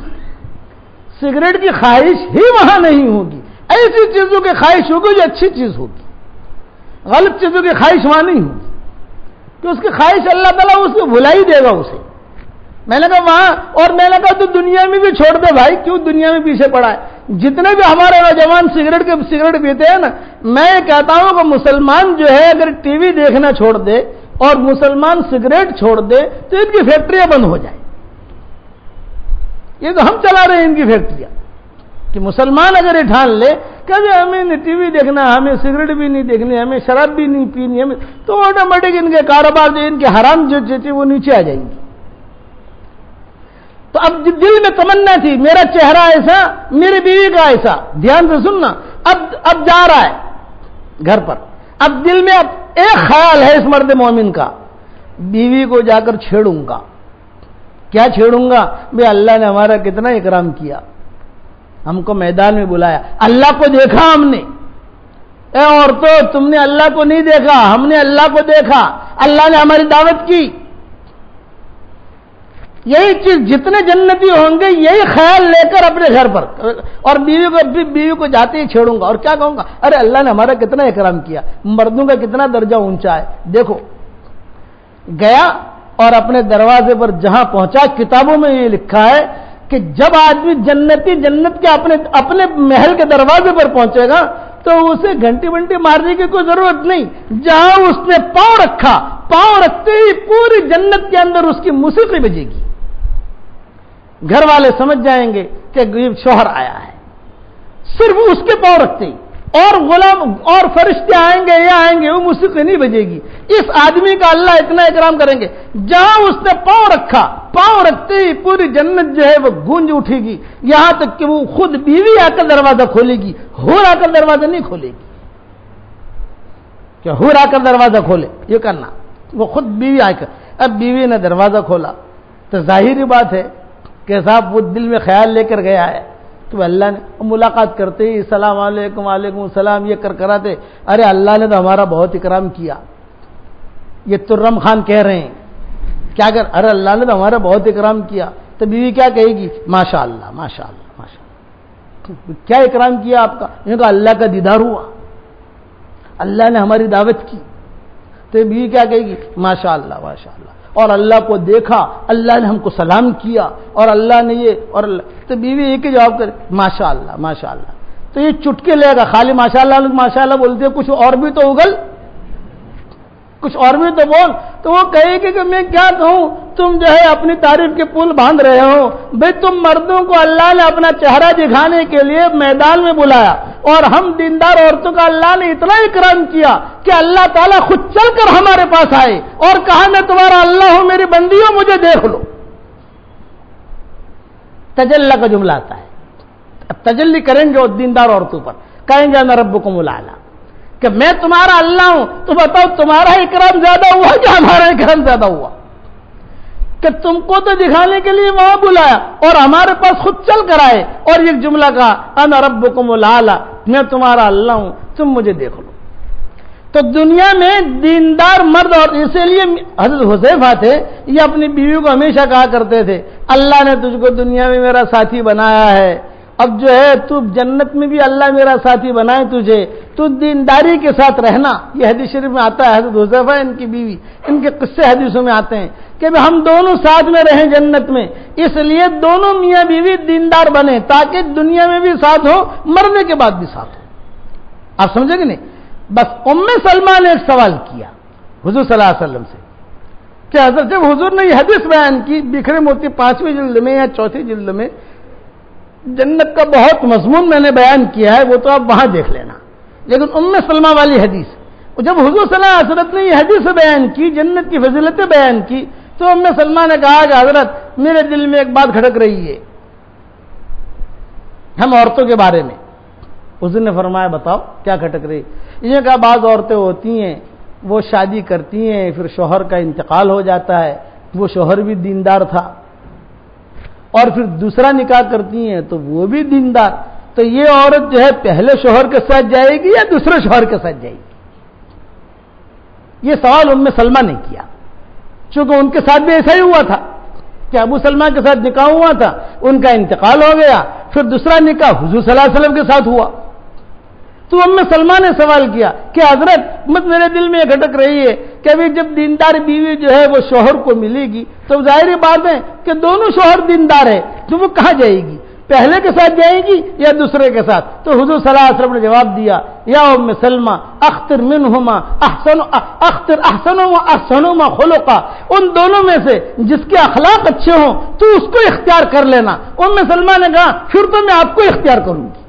سگریٹ کی خواہش ہی وہاں نہیں ہوگی. ایسی چیزوں کی خواہش ہوگی جو اچھی چیز ہوگی, غلط چیزوں کی خواہش وہاں نہیں ہوگی, کہ اس کی خواہش اللہ تعالیٰ اس کو بھلا ہی دے گا اسے. میں نے کہا وہاں, اور میں نے کہا تو دنیا میں بھی چھوڑ دے بھائی, کیوں دنیا میں پیچھے پڑا ہے. جتنے بھی ہمارے نوجوان سگریٹ پیتے ہیں نا, میں یہ کہتا ہوں کہ مسلمان جو ہے اگر ٹی وی دیکھنا چھوڑ دے اور مسلمان سگریٹ چھوڑ دے تو ان کی فیکٹریاں بند ہو جائیں. یہ تو ہم چلا رہے ہیں ان کی فیکٹریاں. کہ مسلمان اگر یہ ٹھان لے کہ ہمیں نہ ٹی وی دیکھنا، ہمیں سگریٹ بھی نہیں دیکھنی، ہمیں شراب بھی نہیں پینی، ہمیں، تو آٹومیٹک ان کے کاروبار جو ان کے حرام جو چیزیں وہ نیچے آ جائیں گی. تو اب دل میں تمنا تھی میرا چہرہ ایسا، میری بیوی کا ایسا، دھیان سے سننا، اب جا رہا ہے گھر پر، اب دل میں اب ایک خیال ہے اس مرد مومن کا، بیوی کو جا کر چھیڑوں گا. کیا چھیڑوں گا؟ بھئی اللہ نے ہمارا کتنا اکرام کیا، ہم کو میدان میں بلایا، اللہ کو دیکھا ہم نے. اے عورتوں، تم نے اللہ کو نہیں دیکھا، ہم نے اللہ کو دیکھا، اللہ نے ہماری دعوت کی. یہی چیز جتنے جنتی ہوں گے یہی خیال لے کر اپنے گھر پر، اور بیوی کو جاتے ہی چھیڑوں گا. اور کیا کہوں گا؟ ارے اللہ نے ہمارا کتنا اکرام کیا، مردوں کا کتنا درجہ اونچا ہے. دیکھو گیا اور اپنے دروازے پر جہاں پہنچا، کتابوں میں یہ لکھا ہے کہ جب آدمی جنتی جنت کے اپنے محل کے دروازے پر پہنچے گا تو اسے گھنٹی بنٹی مارنے کی کوئی ضرورت نہیں. جہاں اس نے پاؤں رکھا، پاؤں رکھتے ہی پوری جنت کے اندر اس کی موسیقی بجے گی. گھر والے سمجھ جائیں گے کہ غریب شوہر آیا ہے، صرف اس کے پاؤں رکھتے ہی. اور غلام اور فرشتے آئیں گے یا آئیں گے، وہ موسیقی نہیں بجے گی. اس آدمی کا اللہ اتنا اکرام کریں گے. جہاں اس نے پاؤں رکھا، پاؤں رکھتے ہی پوری جنت جو ہے وہ گونج اٹھے گی، یہاں تک کہ وہ خود بیوی آ کر دروازہ کھولے گی، حور آ کر دروازہ نہیں کھولے گی. کہ حور آ کر دروازہ کھولے، یہ کرنا، وہ خود بیوی آ کر. اب بیوی نے دروازہ کھولا تو ظاہری بات ہے کہ صاحب وہ دل میں خیال لے کر گیا ہے، تو اللہ نے ملاقات کرتے ہی السلام علیکم، وعلیکم السلام یہ کراتے. ارے اللہ نے تو ہمارا بہت اکرام کیا. یہ ترم خان کہہ رہے ہیں کیا کر، ارے اللہ نے تو ہمارا بہت اکرام کیا. تو بیوی کیا کہے گی؟ ماشاء اللہ ماشاء اللہ ماشاء اللہ. کیا اکرام کیا آپ کا؟ یہ کہا اللہ کا دیدار ہوا، اللہ نے ہماری دعوت کی. تو بیوی کیا کہے گی؟ ماشاء اللہ ماشاء اللہ. اور اللہ کو دیکھا، اللہ نے ہم کو سلام کیا، اور اللہ نے یہ، اور اللہ. تو بیوی ایک ہی جواب کرے ماشاء اللہ ماشاء اللہ. تو یہ چٹکے لے گا، خالی ماشاء اللہ بولتے ہیں، کچھ اور بھی تو اگل، کچھ اور بھی تو بول. تو وہ کہے گی کہ میں کیا کہوں، تم جو ہے اپنی تعریف کے پل باندھ رہے ہو. بھئی تم مردوں کو اللہ نے اپنا چہرہ دکھانے کے لیے میدان میں بلایا، اور ہم دیندار عورتوں کا اللہ نے اتنا اکرام کیا کہ اللہ تعالیٰ خود چل کر ہمارے پاس آئے اور کہا میں تمہارا اللہ ہوں، میری بندیوں مجھے دیکھ لو. تجلی کا جملہ آتا ہے. اب تجلی کریں گے دیندار عورتوں پر، کہیں گے انا ربکم الاعلی، کہ میں تمہارا اللہ ہوں. تو بتاؤ تمہارا اکرام زیادہ ہوا کہ ہمارا اکرام زیادہ ہوا؟ کہ تم کو تو دکھانے کے لیے وہاں بلایا اور ہمارے پاس خود چل کر آئے اور ایک جملہ کہا انا ربکم الاعلی، میں تمہارا اللہ ہوں، تم مجھے دیکھ لو. تو دنیا میں دیندار مرد، اور اسی لیے حضرت حذیفہ تھے، یہ اپنی بیوی کو ہمیشہ کہا کرتے تھے اللہ نے تجھ کو دنیا میں میرا ساتھی بنایا ہے، اب جو ہے تو جنت میں بھی اللہ میرا ساتھی بنائے تجھے، تو دینداری کے ساتھ رہنا. یہ حدیث شریف میں آتا ہے. حضرت حذیفہ ان کی بیوی، ان کے قصے حدیثوں میں آتے ہیں کہ ہم دونوں ساتھ میں رہیں جنت میں، اس لیے دونوں میاں بیوی دیندار بنے تاکہ دنیا میں بھی ساتھ ہو، مرنے کے بعد بھی ساتھ ہو. آپ سمجھے کہ نہیں؟ بس ام سلمہ نے ایک سوال کیا حضور صلی اللہ علیہ وسلم سے کہ حضرت جب حضور نے یہ حدیث بیان کی بکھرے موتی 5ویں جلد میں یا 4تھی جلد میں، جنت کا بہت مضمون میں نے بیان کیا ہے، وہ تو آپ وہاں دیکھ لینا. لیکن ام سلمہ والی حدیث، جب حضور صلی اللہ علیہ وسلم نے یہ حدیث بیان کی، جنت کی فضیلتیں بیان کی، تو ام سلمہ نے کہا کہ حضرت میرے دل میں ایک بات کھٹک رہی ہے ہم عورتوں کے بارے میں. حضور نے فرمایا بتاؤ کیا کھٹک رہی؟ یہ کہا بعض عورتیں ہوتی ہیں وہ شادی کرتی ہیں، پھر شوہر کا انتقال ہو جاتا ہے، وہ شوہر بھی دیندار تھا، اور پھر دوسرا نکاح کرتی ہیں تو وہ بھی دیندار، تو یہ عورت جو ہے پہلے شوہر کے ساتھ جائے گی یا دوسرے شوہر کے ساتھ جائے گی؟ یہ سوال ام سلمہ نے کیا، چونکہ ان کے ساتھ بھی ایسا ہی ہوا تھا کہ ابو سلمہ کے ساتھ نکاح ہوا تھا، ان کا انتقال ہو گیا، پھر دوسرا نکاح حضور صلی اللہ علیہ وسلم کے ساتھ ہوا. تو ام سلمہ نے سوال کیا کہ حضرت میرے دل میں یہ کھٹک رہی ہے کہ ابھی جب دیندار بیوی جو ہے وہ شوہر کو ملے گی تو ظاہری بات ہے کہ دونوں شوہر دیندار ہے، تو وہ کہاں جائے گی؟ پہلے کے ساتھ جائے گی یا دوسرے کے ساتھ؟ تو حضور صلی اللہ علیہ وسلم نے جواب دیا یا ام سلمہ اختر منہما احسنہما خلقا، ان دونوں میں سے جس کے اخلاق اچھے ہوں تو اس کو اختیار کر لینا۔ ام سلمہ نے کہا پھر تو میں آپ کو اختیار کروں گی۔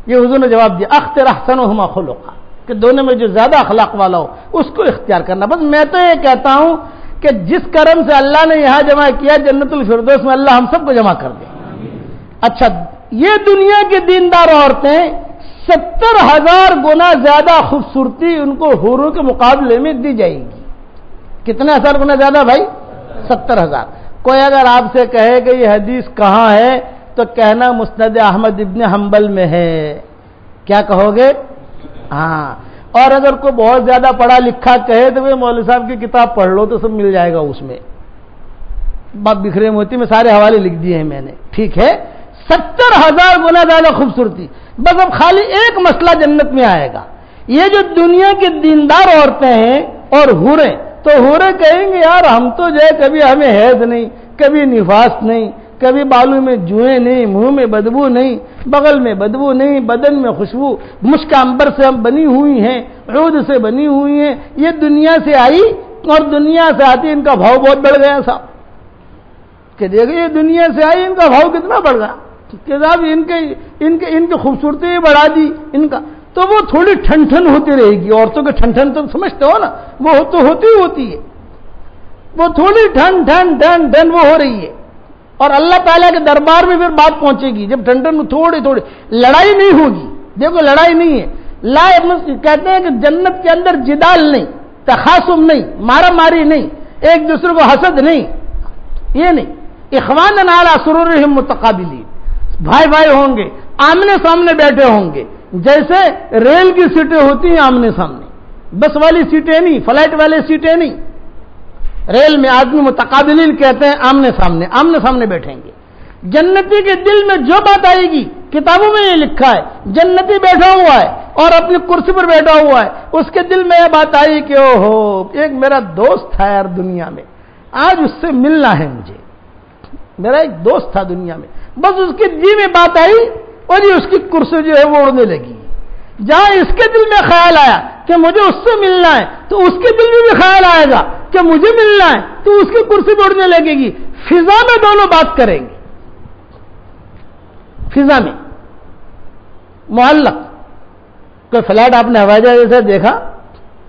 یہ حضور نے جواب دیا اختر احسنہما خلقا، کہ دونوں میں جو زیادہ اخلاق والا ہو اس کو اختیار کرنا۔ بس میں تو یہ کہتا ہوں کہ جس کرم سے اللہ نے یہاں جمع کیا جنت الفردوس میں اللہ ہم سب کو جمع کر دے۔ اچھا، یہ دنیا کی دیندار عورتیں 70,000 گنا زیادہ خوبصورتی ان کو حوروں کے مقابلے میں دی جائے گی۔ کتنے ہزار گنا زیادہ بھائی؟ 70,000۔ کوئی اگر آپ سے کہے کہ یہ حدیث کہاں ہے تو کہنا مسند احمد ابن حنبل میں ہے۔ کیا کہو گے؟ ہاں۔ اور اگر کوئی بہت زیادہ پڑھا لکھا کہے تو وہ مولوی صاحب کی کتاب پڑھ لو تو سب مل جائے گا اس میں، بات بکھرے موتی میں سارے حوالے لکھ دیے ہیں میں نے، ٹھیک ہے۔ 70,000 گنا زیادہ خوبصورتی۔ بس اب خالی ایک مسئلہ جنت میں آئے گا، یہ جو دنیا کی دیندار عورتیں ہیں اور حوریں، تو حوریں کہیں گے یار ہم تو جو ہے کبھی ہمیں حیض نہیں، کبھی نفاس نہیں، کبھی بالوں میں جوئیں نہیں، منہ میں بدبو نہیں، بغل میں بدبو نہیں، بدن میں خوشبو، مشک عنبر سے ہم بنی ہوئی ہیں، عود سے بنی ہوئی ہیں، یہ دنیا سے آئی اور دنیا سے آتی ان کا بھاؤ بہت بڑھ گیا صاحب، کہ دیکھیں یہ دنیا سے آئی ان کا بھاؤ کتنا بڑھ گیا کہ صاحب ان کی خوبصورتی بڑھا دی ان کا، تو وہ تھوڑی ٹھن ٹھن ہوتی رہے گی۔ عورتوں کے ٹھن ٹھن تم سمجھتے ہو نا، وہ تو ہوتی ہے، وہ تھوڑی ٹھن ٹھن ٹھن ٹھن وہ ہو رہی ہے، اور اللہ تعالیٰ کے دربار میں پھر بات پہنچے گی جب ٹھن ٹھن تھوڑی لڑائی نہیں ہوگی۔ دیکھو لڑائی نہیں ہے، کہتے ہیں کہ جنت کے اندر جدال نہیں، تخاصم نہیں، مارا ماری نہیں، ایک دوسرے کو حسد نہیں، یہ نہیں، اخواننا علی سرورہم متقابلین، بھائی بھائی ہوں گے، آمنے سامنے بیٹھے ہوں گے، جیسے ریل کی سیٹیں ہوتی ہیں آمنے سامنے، بس والی سیٹیں نہیں، فلائٹ والے سیٹیں نہیں، ریل میں آدمی متقابلین کہتے ہیں آمنے سامنے بیٹھیں گے۔ جنتی کے دل میں جو بات آئے گی، کتابوں میں یہ لکھا ہے جنتی بیٹھا ہوا ہے اور اپنی کرسی پر بیٹھا ہوا ہے، اس کے دل میں یہ بات آئی کہ اوہو ایک میرا دوست تھا یار دنیا میں، آج اس سے ملنا ہے مجھے، میرا ایک دوست تھا دنیا میں، بس اس کے جی میں بات آئی اور یہ اس کی کرسی جو ہے وہ اڑنے لگی۔ جہاں اس کے دل میں خیال آیا کہ مجھے اس سے ملنا ہے تو اس کے دل میں بھی خیال آئے گا کہ مجھے ملنا ہے تو اس کی کرسی پہ اڑنے لگے گی، فضا میں دونوں بات کریں گے، فضا میں معلق۔ کوئی فلائٹ آپ نے ہوائی جہاز جیسے دیکھا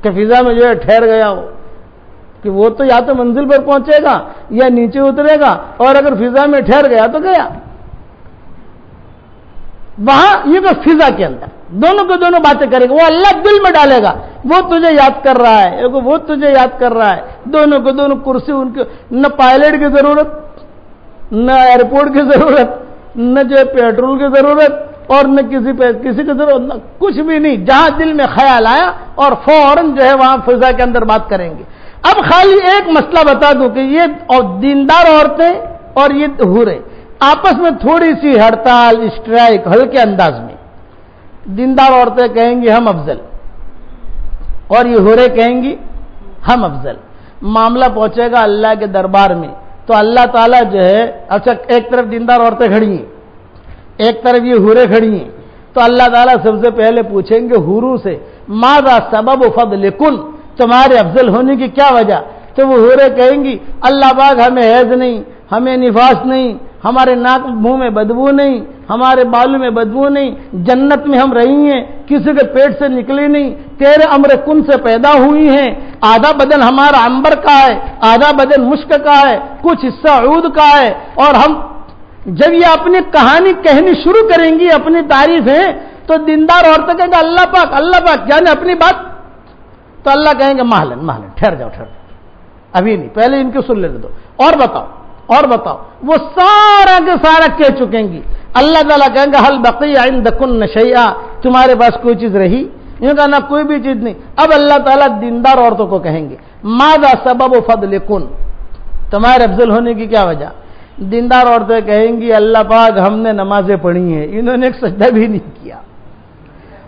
کہ فضا میں جو ہے ٹھہر گیا ہو، کہ وہ تو یا تو منزل پر پہنچے گا یا نیچے اترے گا، اور اگر فضا میں ٹھہر گیا تو گیا۔ وہاں یہ کہ فضا کے اندر دونوں کو دونوں باتیں کرے گا، وہ اللہ دل میں ڈالے گا وہ تجھے یاد کر رہا ہے، وہ تجھے یاد کر رہا ہے، دونوں کو دونوں کرسی، ان کے نہ پائلٹ کی ضرورت، نہ ایئرپورٹ کی ضرورت، نہ جو پیٹرول کی ضرورت، اور نہ کسی کی ضرورت، نہ کچھ بھی نہیں، جہاں دل میں خیال آیا اور فوراً جو ہے وہاں فضا کے اندر بات کریں گے۔ اب خالی ایک مسئلہ بتا دوں کہ یہ دیندار عورتیں اور یہ حوریں آپس میں تھوڑی سی ہڑتال، اسٹرائک، ہلکے انداز میں، دیندار عورتیں کہیں گی ہم افضل اور یہ حوریں کہیں گی ہم افضل، معاملہ پہنچے گا اللہ کے دربار میں تو اللہ تعالیٰ جو ہے، اچھا ایک طرف دیندار عورتیں کھڑی ہیں، ایک طرف یہ حوریں کھڑی ہیں، تو اللہ تعالیٰ سب سے پہلے پوچھیں گے حوروں سے ماذا سبب فضلکن، تمہارے افضل ہونے کی کیا وجہ؟ تو وہ حوریں کہیں گی اللہ پاک ہمیں حیض نہیں، ہمیں نفاس نہیں، ہمارے ناک منہ میں بدبو نہیں، ہمارے بالوں میں بدبو نہیں، جنت میں ہم رہی ہیں، کسی کے پیٹ سے نکلی نہیں، تیرے امر کن سے پیدا ہوئی ہیں، آدھا بدن ہمارا عنبر کا ہے، آدھا بدن مشک کا ہے، کچھ حصہ عود کا ہے، اور ہم جب یہ اپنی کہانی کہنی شروع کریں گی، اپنی تعریفیں، تو دیندار عورتیں کہیں گے اللہ پاک یعنی اپنی بات، تو اللہ کہیں گے مہلن ٹھہر جاؤ ابھی نہیں، پہلے ان کو سن لینے دو، اور بتاؤ، وہ سارا کے سارا کہہ چکیں گی۔ اللہ تعالیٰ کہیں گے حل بقی عندکن شیئا، تمہارے پاس کوئی چیز رہی؟ یہ کہا نہ کوئی بھی چیز نہیں۔ اب اللہ تعالیٰ دیندار عورتوں کو کہیں گے ماذا سبب فضلکن، تمہارے افضل ہونے کی کیا وجہ؟ دیندار عورتیں کہیں گی اللہ پاک ہم نے نمازیں پڑھی ہیں، انہوں نے ایک سجدہ بھی نہیں کیا،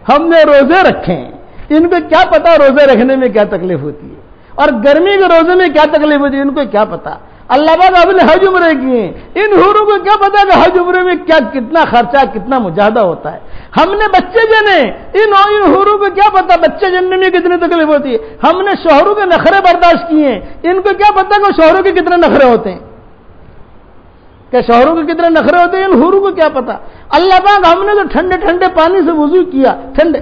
ہم نے روزے رکھے ہیں، ان کو کیا پتا روزے رکھنے میں کیا تکلیف ہوتی ہے، اور گرمی کے روزے میں کیا تکلیف ہوتی ہے ان کو کیا پتا، اللہ پاک ہم نے حج عمرے کیے، ان حوروں کو کیا پتا کہ حج عمرے میں کیا کتنا خرچہ کتنا مجاہدہ ہوتا ہے. ہم نے بچے جنے، ان حوروں کو کیا پتا بچے جننے میں کتنی تکلیف ہوتی ہے. ہم نے شوہروں کے نخرے برداشت کیے، ان کو کیا پتا کہ شوہروں کے کتنے نخرے ہوتے ہیں، کہ شوہروں کے کتنے نخرے ہوتے ہیں، ان حوروں کو کیا پتا. اللہ پاک ہم نے تو ٹھنڈے ٹھنڈے پانی سے وضو کیا، ٹھنڈے.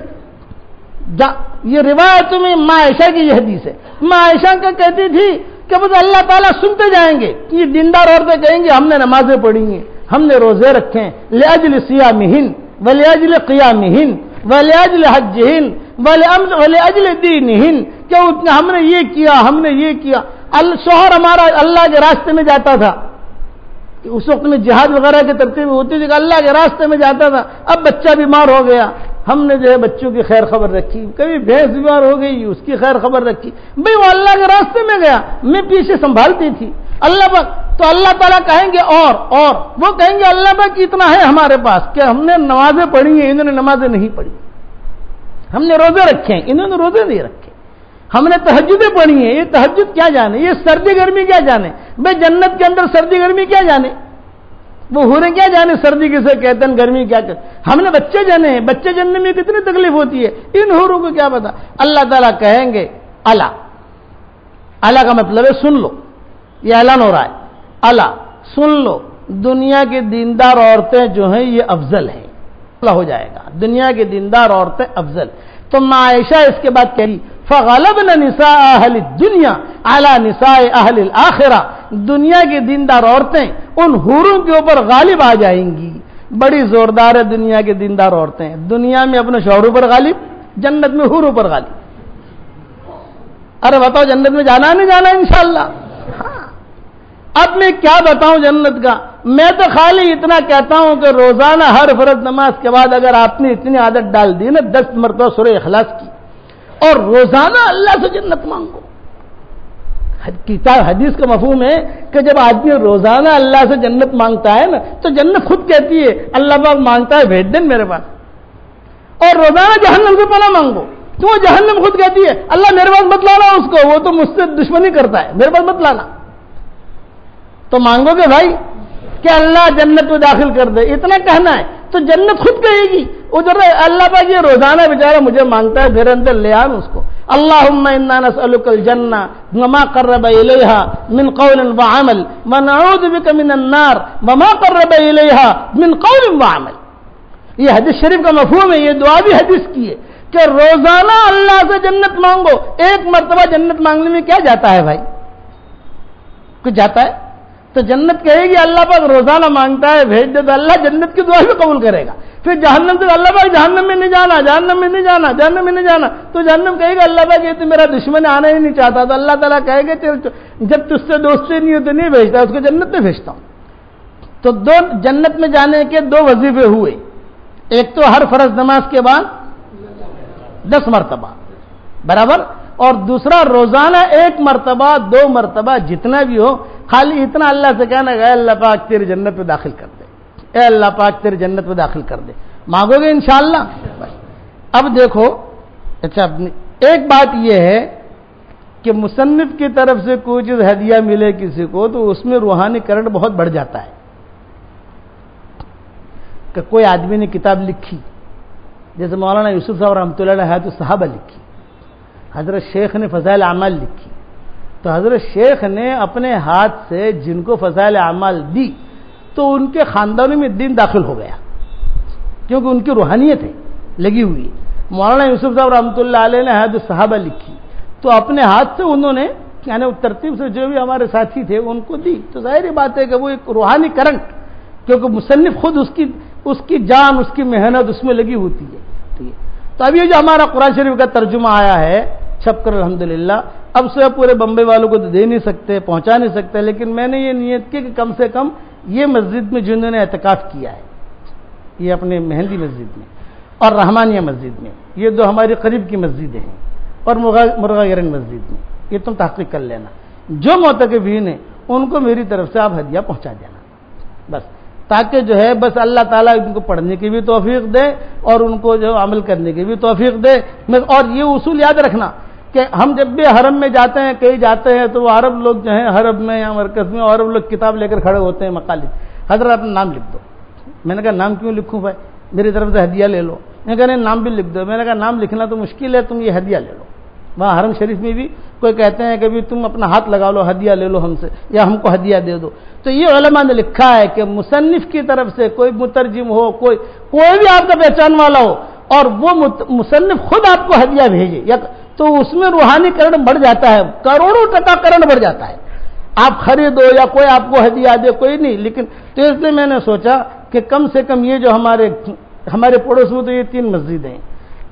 یہ روایت میں ماں عائشہ کی یہ حدیث ہے. ماں عائشہ کا کہتی تھی کہ بس اللہ تعالیٰ سنتے جائیں گے، یہ دیندار عورتیں کہیں گے ہم نے نمازیں پڑھی ہیں، ہم نے روزے رکھے ہیں، لأجل صیامہن ولأجل قیامہن ولأجل حجہن ولأجل دینہن، کہ ہم نے یہ کیا، ہم نے یہ کیا. شوہر ہمارا اللہ کے راستے میں جاتا تھا، اس وقت میں جہاد وغیرہ کی ترتیب ہوتی تھی کہ اللہ کے راستے میں جاتا تھا. اب بچہ بیمار ہو گیا، ہم نے جو ہے بچوں کی خیر خبر رکھی، کبھی بھینس بیمار ہو گئی اس کی خیر خبر رکھی. بھئی وہ اللہ کے راستے میں گیا، میں پیچھے سنبھالتی تھی. اللہ پاک تو اللہ تعالیٰ کہیں گے اور وہ کہیں گے اللہ پاک اتنا ہے ہمارے پاس کہ ہم نے نمازیں پڑھی ہیں، انہوں نے نمازیں نہیں پڑھی. ہم نے روزے رکھے ہیں، انہوں نے روزے نہیں رکھے. ہم نے تہجدیں پڑھی ہیں، یہ تہجد کیا جانے، یہ سردی گرمی کیا جانے. بھئی جنت کے اندر سردی گرمی کیا جانے، وہ ہوریں کیا جانے سردی کسے کہتے ہیں، گرمی کیا کہتے ہیں. ہم نے بچے جنے ہیں، بچے جننے میں کتنی تکلیف ہوتی ہے، ان حوروں کو کیا پتا. اللہ تعالیٰ کہیں گے اللہ کا مطلب ہے سن لو، یہ اعلان ہو رہا ہے. اللہ سن لو، دنیا کی دیندار عورتیں جو ہیں یہ افضل ہیں. ہو جائے گا دنیا کی دیندار عورتیں افضل. تو ماں عائشہ اس کے بعد کہی فغلبن نساء اہل الدنیا علی نساء اہل الاخرہ، دنیا کی دیندار عورتیں ان حوروں کے اوپر غالب آ جائیں گی. بڑی زوردار ہے دنیا کی دیندار عورتیں، دنیا میں اپنے شوہروں پر غالب، جنت میں حوروں پر غالب. ارے بتاؤ جنت میں جانا نہیں جانا انشاءاللہ. اب میں کیا بتاؤں جنت کا، میں تو خالی اتنا کہتا ہوں کہ روزانہ ہر فرض نماز کے بعد اگر آپ نے اتنی عادت ڈال دی نا 10 مرتبہ سورہ اخلاص کی اور روزانہ اللہ سے جنت مانگو. حدیث کا مفہوم ہے کہ جب آدمی روزانہ اللہ سے جنت مانگتا ہے نا تو جنت خود کہتی ہے اللہ پاک مانگتا ہے بھیج دیں میرے پاس. اور روزانہ جہنم سے پناہ مانگو تو وہ جہنم خود کہتی ہے اللہ میرے پاس مت لانا اس کو، وہ تو مجھ سے دشمنی کرتا ہے، میرے پاس مت لانا. تو مانگو گے بھائی کہ اللہ جنت میں داخل کر دے، اتنا کہنا ہے تو جنت خود کہے گی. ادھر اللہ پاک یہ روزانہ بیچارہ مجھے مانگتا ہے، میرے اندر لے آن اس کو. اللہم انا نسألک الجنہ وما قرب الیہا من قول وعمل ونعوذ بک من النار وما قرب الیہا من قول وعمل. یہ حدیث شریف کا مفہوم ہے، یہ دعا بھی حدیث کی ہے کہ روزانہ اللہ سے جنت مانگو. ایک مرتبہ جنت مانگنے میں کیا جاتا ہے بھائی، کچھ جاتا ہے؟ تو جنت کہے گی اللہ پاک روزانہ مانگتا ہے بھیج دے، تو اللہ جنت کی دعا بھی قبول کرے گا. پھر جہنم سے اللہ پاک جہنم میں نہیں جانا، جہنم میں نہیں جانا، جہنم میں نہیں جانا، تو جہنم کہے گا اللہ پاک یہ تو میرا دشمن آنا ہی نہیں چاہتا. تو اللہ تعالیٰ کہے گا جب تجھ سے دوستی نہیں ہوتی نہیں بھیجتا، اس کو جنت میں بھیجتا ہوں. تو جنت میں جانے کے 2 وظیفے ہوئے، ایک تو ہر فرض نماز کے بعد 10 مرتبہ برابر، اور دوسرا روزانہ 1 مرتبہ 2 مرتبہ جتنا بھی ہو، خالی اتنا اللہ سے کہنا کہ اے اللہ پاک تیری جنت میں داخل کر دے، اے اللہ پاک تیری جنت میں داخل کر دے. مانگو گے انشاءاللہ. اب دیکھو اچھا ایک بات یہ ہے کہ مصنف کی طرف سے کوئی چیز ہدیہ ملے کسی کو تو اس میں روحانی کرنٹ بہت بڑھ جاتا ہے. کہ کوئی آدمی نے کتاب لکھی، جیسے مولانا یوسف صاحب رحمۃ اللہ علیہ حیات الصحابہ لکھی، حضرت شیخ نے فضائل اعمال لکھی، تو حضرت شیخ نے اپنے ہاتھ سے جن کو فضائل اعمال دی تو ان کے خاندانوں میں دین داخل ہو گیا، کیونکہ ان کی روحانیت ہے لگی ہوئی. مولانا یوسف صاحب رحمۃ اللہ علیہ نے حیات الصحابہ لکھی تو اپنے ہاتھ سے انہوں نے یعنی ترتیب سے جو بھی ہمارے ساتھی تھے ان کو دی. تو ظاہری بات ہے کہ وہ ایک روحانی کرنٹ، کیونکہ مصنف خود اس کی جان، اس کی محنت اس میں لگی ہوتی ہے. تو اب یہ جو ہمارا قرآن شریف کا ترجمہ آیا ہے چھپ کر الحمدللہ، اب سے پورے بمبئی والوں کو تو دے نہیں سکتے، پہنچا نہیں سکتے، لیکن میں نے یہ نیت کی کہ کم سے کم یہ مسجد میں جنہوں نے اعتکاف کیا ہے، یہ اپنے مہندی مسجد میں اور رحمانیہ مسجد میں، یہ 2 ہماری قریب کی مسجدیں ہیں، اور مرغا گرنگ مسجد میں، یہ تم تحقیق کر لینا. جو معتکفین ہیں ان کو میری طرف سے آپ ہدیہ پہنچا دینا بس، تاکہ جو ہے بس اللہ تعالیٰ ان کو پڑھنے کی بھی توفیق دے اور ان کو جو عمل کرنے کی بھی توفیق دے. اور یہ اصول یاد رکھنا کہ ہم جب بھی حرم میں جاتے ہیں کہیں جاتے ہیں تو وہ عرب لوگ جو ہیں حرم میں یا مرکز میں عرب لوگ کتاب لے کر کھڑے ہوتے ہیں مقالد، حضرت اپنا نام لکھ دو۔ میں نے کہا نام کیوں لکھوں بھائی، میری طرف سے ہدیہ لے لو۔ میں کہا نہیں نام بھی لکھ دو۔ میں نے کہا نام لکھنا تو مشکل ہے، تم یہ ہدیہ لے لو۔ وہاں حرم شریف میں بھی کوئی کہتے ہیں کہ بھی تم اپنا ہاتھ لگا لو، ہدیہ لے لو ہم سے، یا ہم کو ہدیہ دے دو۔ تو یہ علماء نے لکھا ہے کہ مصنف کی طرف سے کوئی مترجم ہو، کوئی بھی آپ کا پہچان والا ہو، اور وہ مصنف خود آپ کو ہدیہ بھیجے یا تو اس میں روحانی کرن بڑھ جاتا ہے، کروڑوں ٹکا کرن بڑھ جاتا ہے۔ آپ خریدو یا کوئی آپ کو ہدیہ دے، کوئی نہیں، لیکن تو اس لیے میں نے سوچا کہ کم سے کم یہ جو ہمارے پڑوس میں تو یہ 3 مسجد ہیں،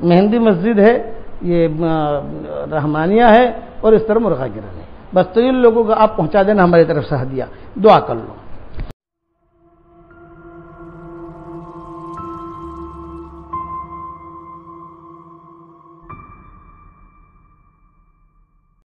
مہندی مسجد ہے، یہ رحمانیہ ہے، اور اس طرح مرغا گرن ہے، بس تو ان لوگوں کو آپ پہنچا دینا ہماری طرف سے ہدیہ، دعا کر لو۔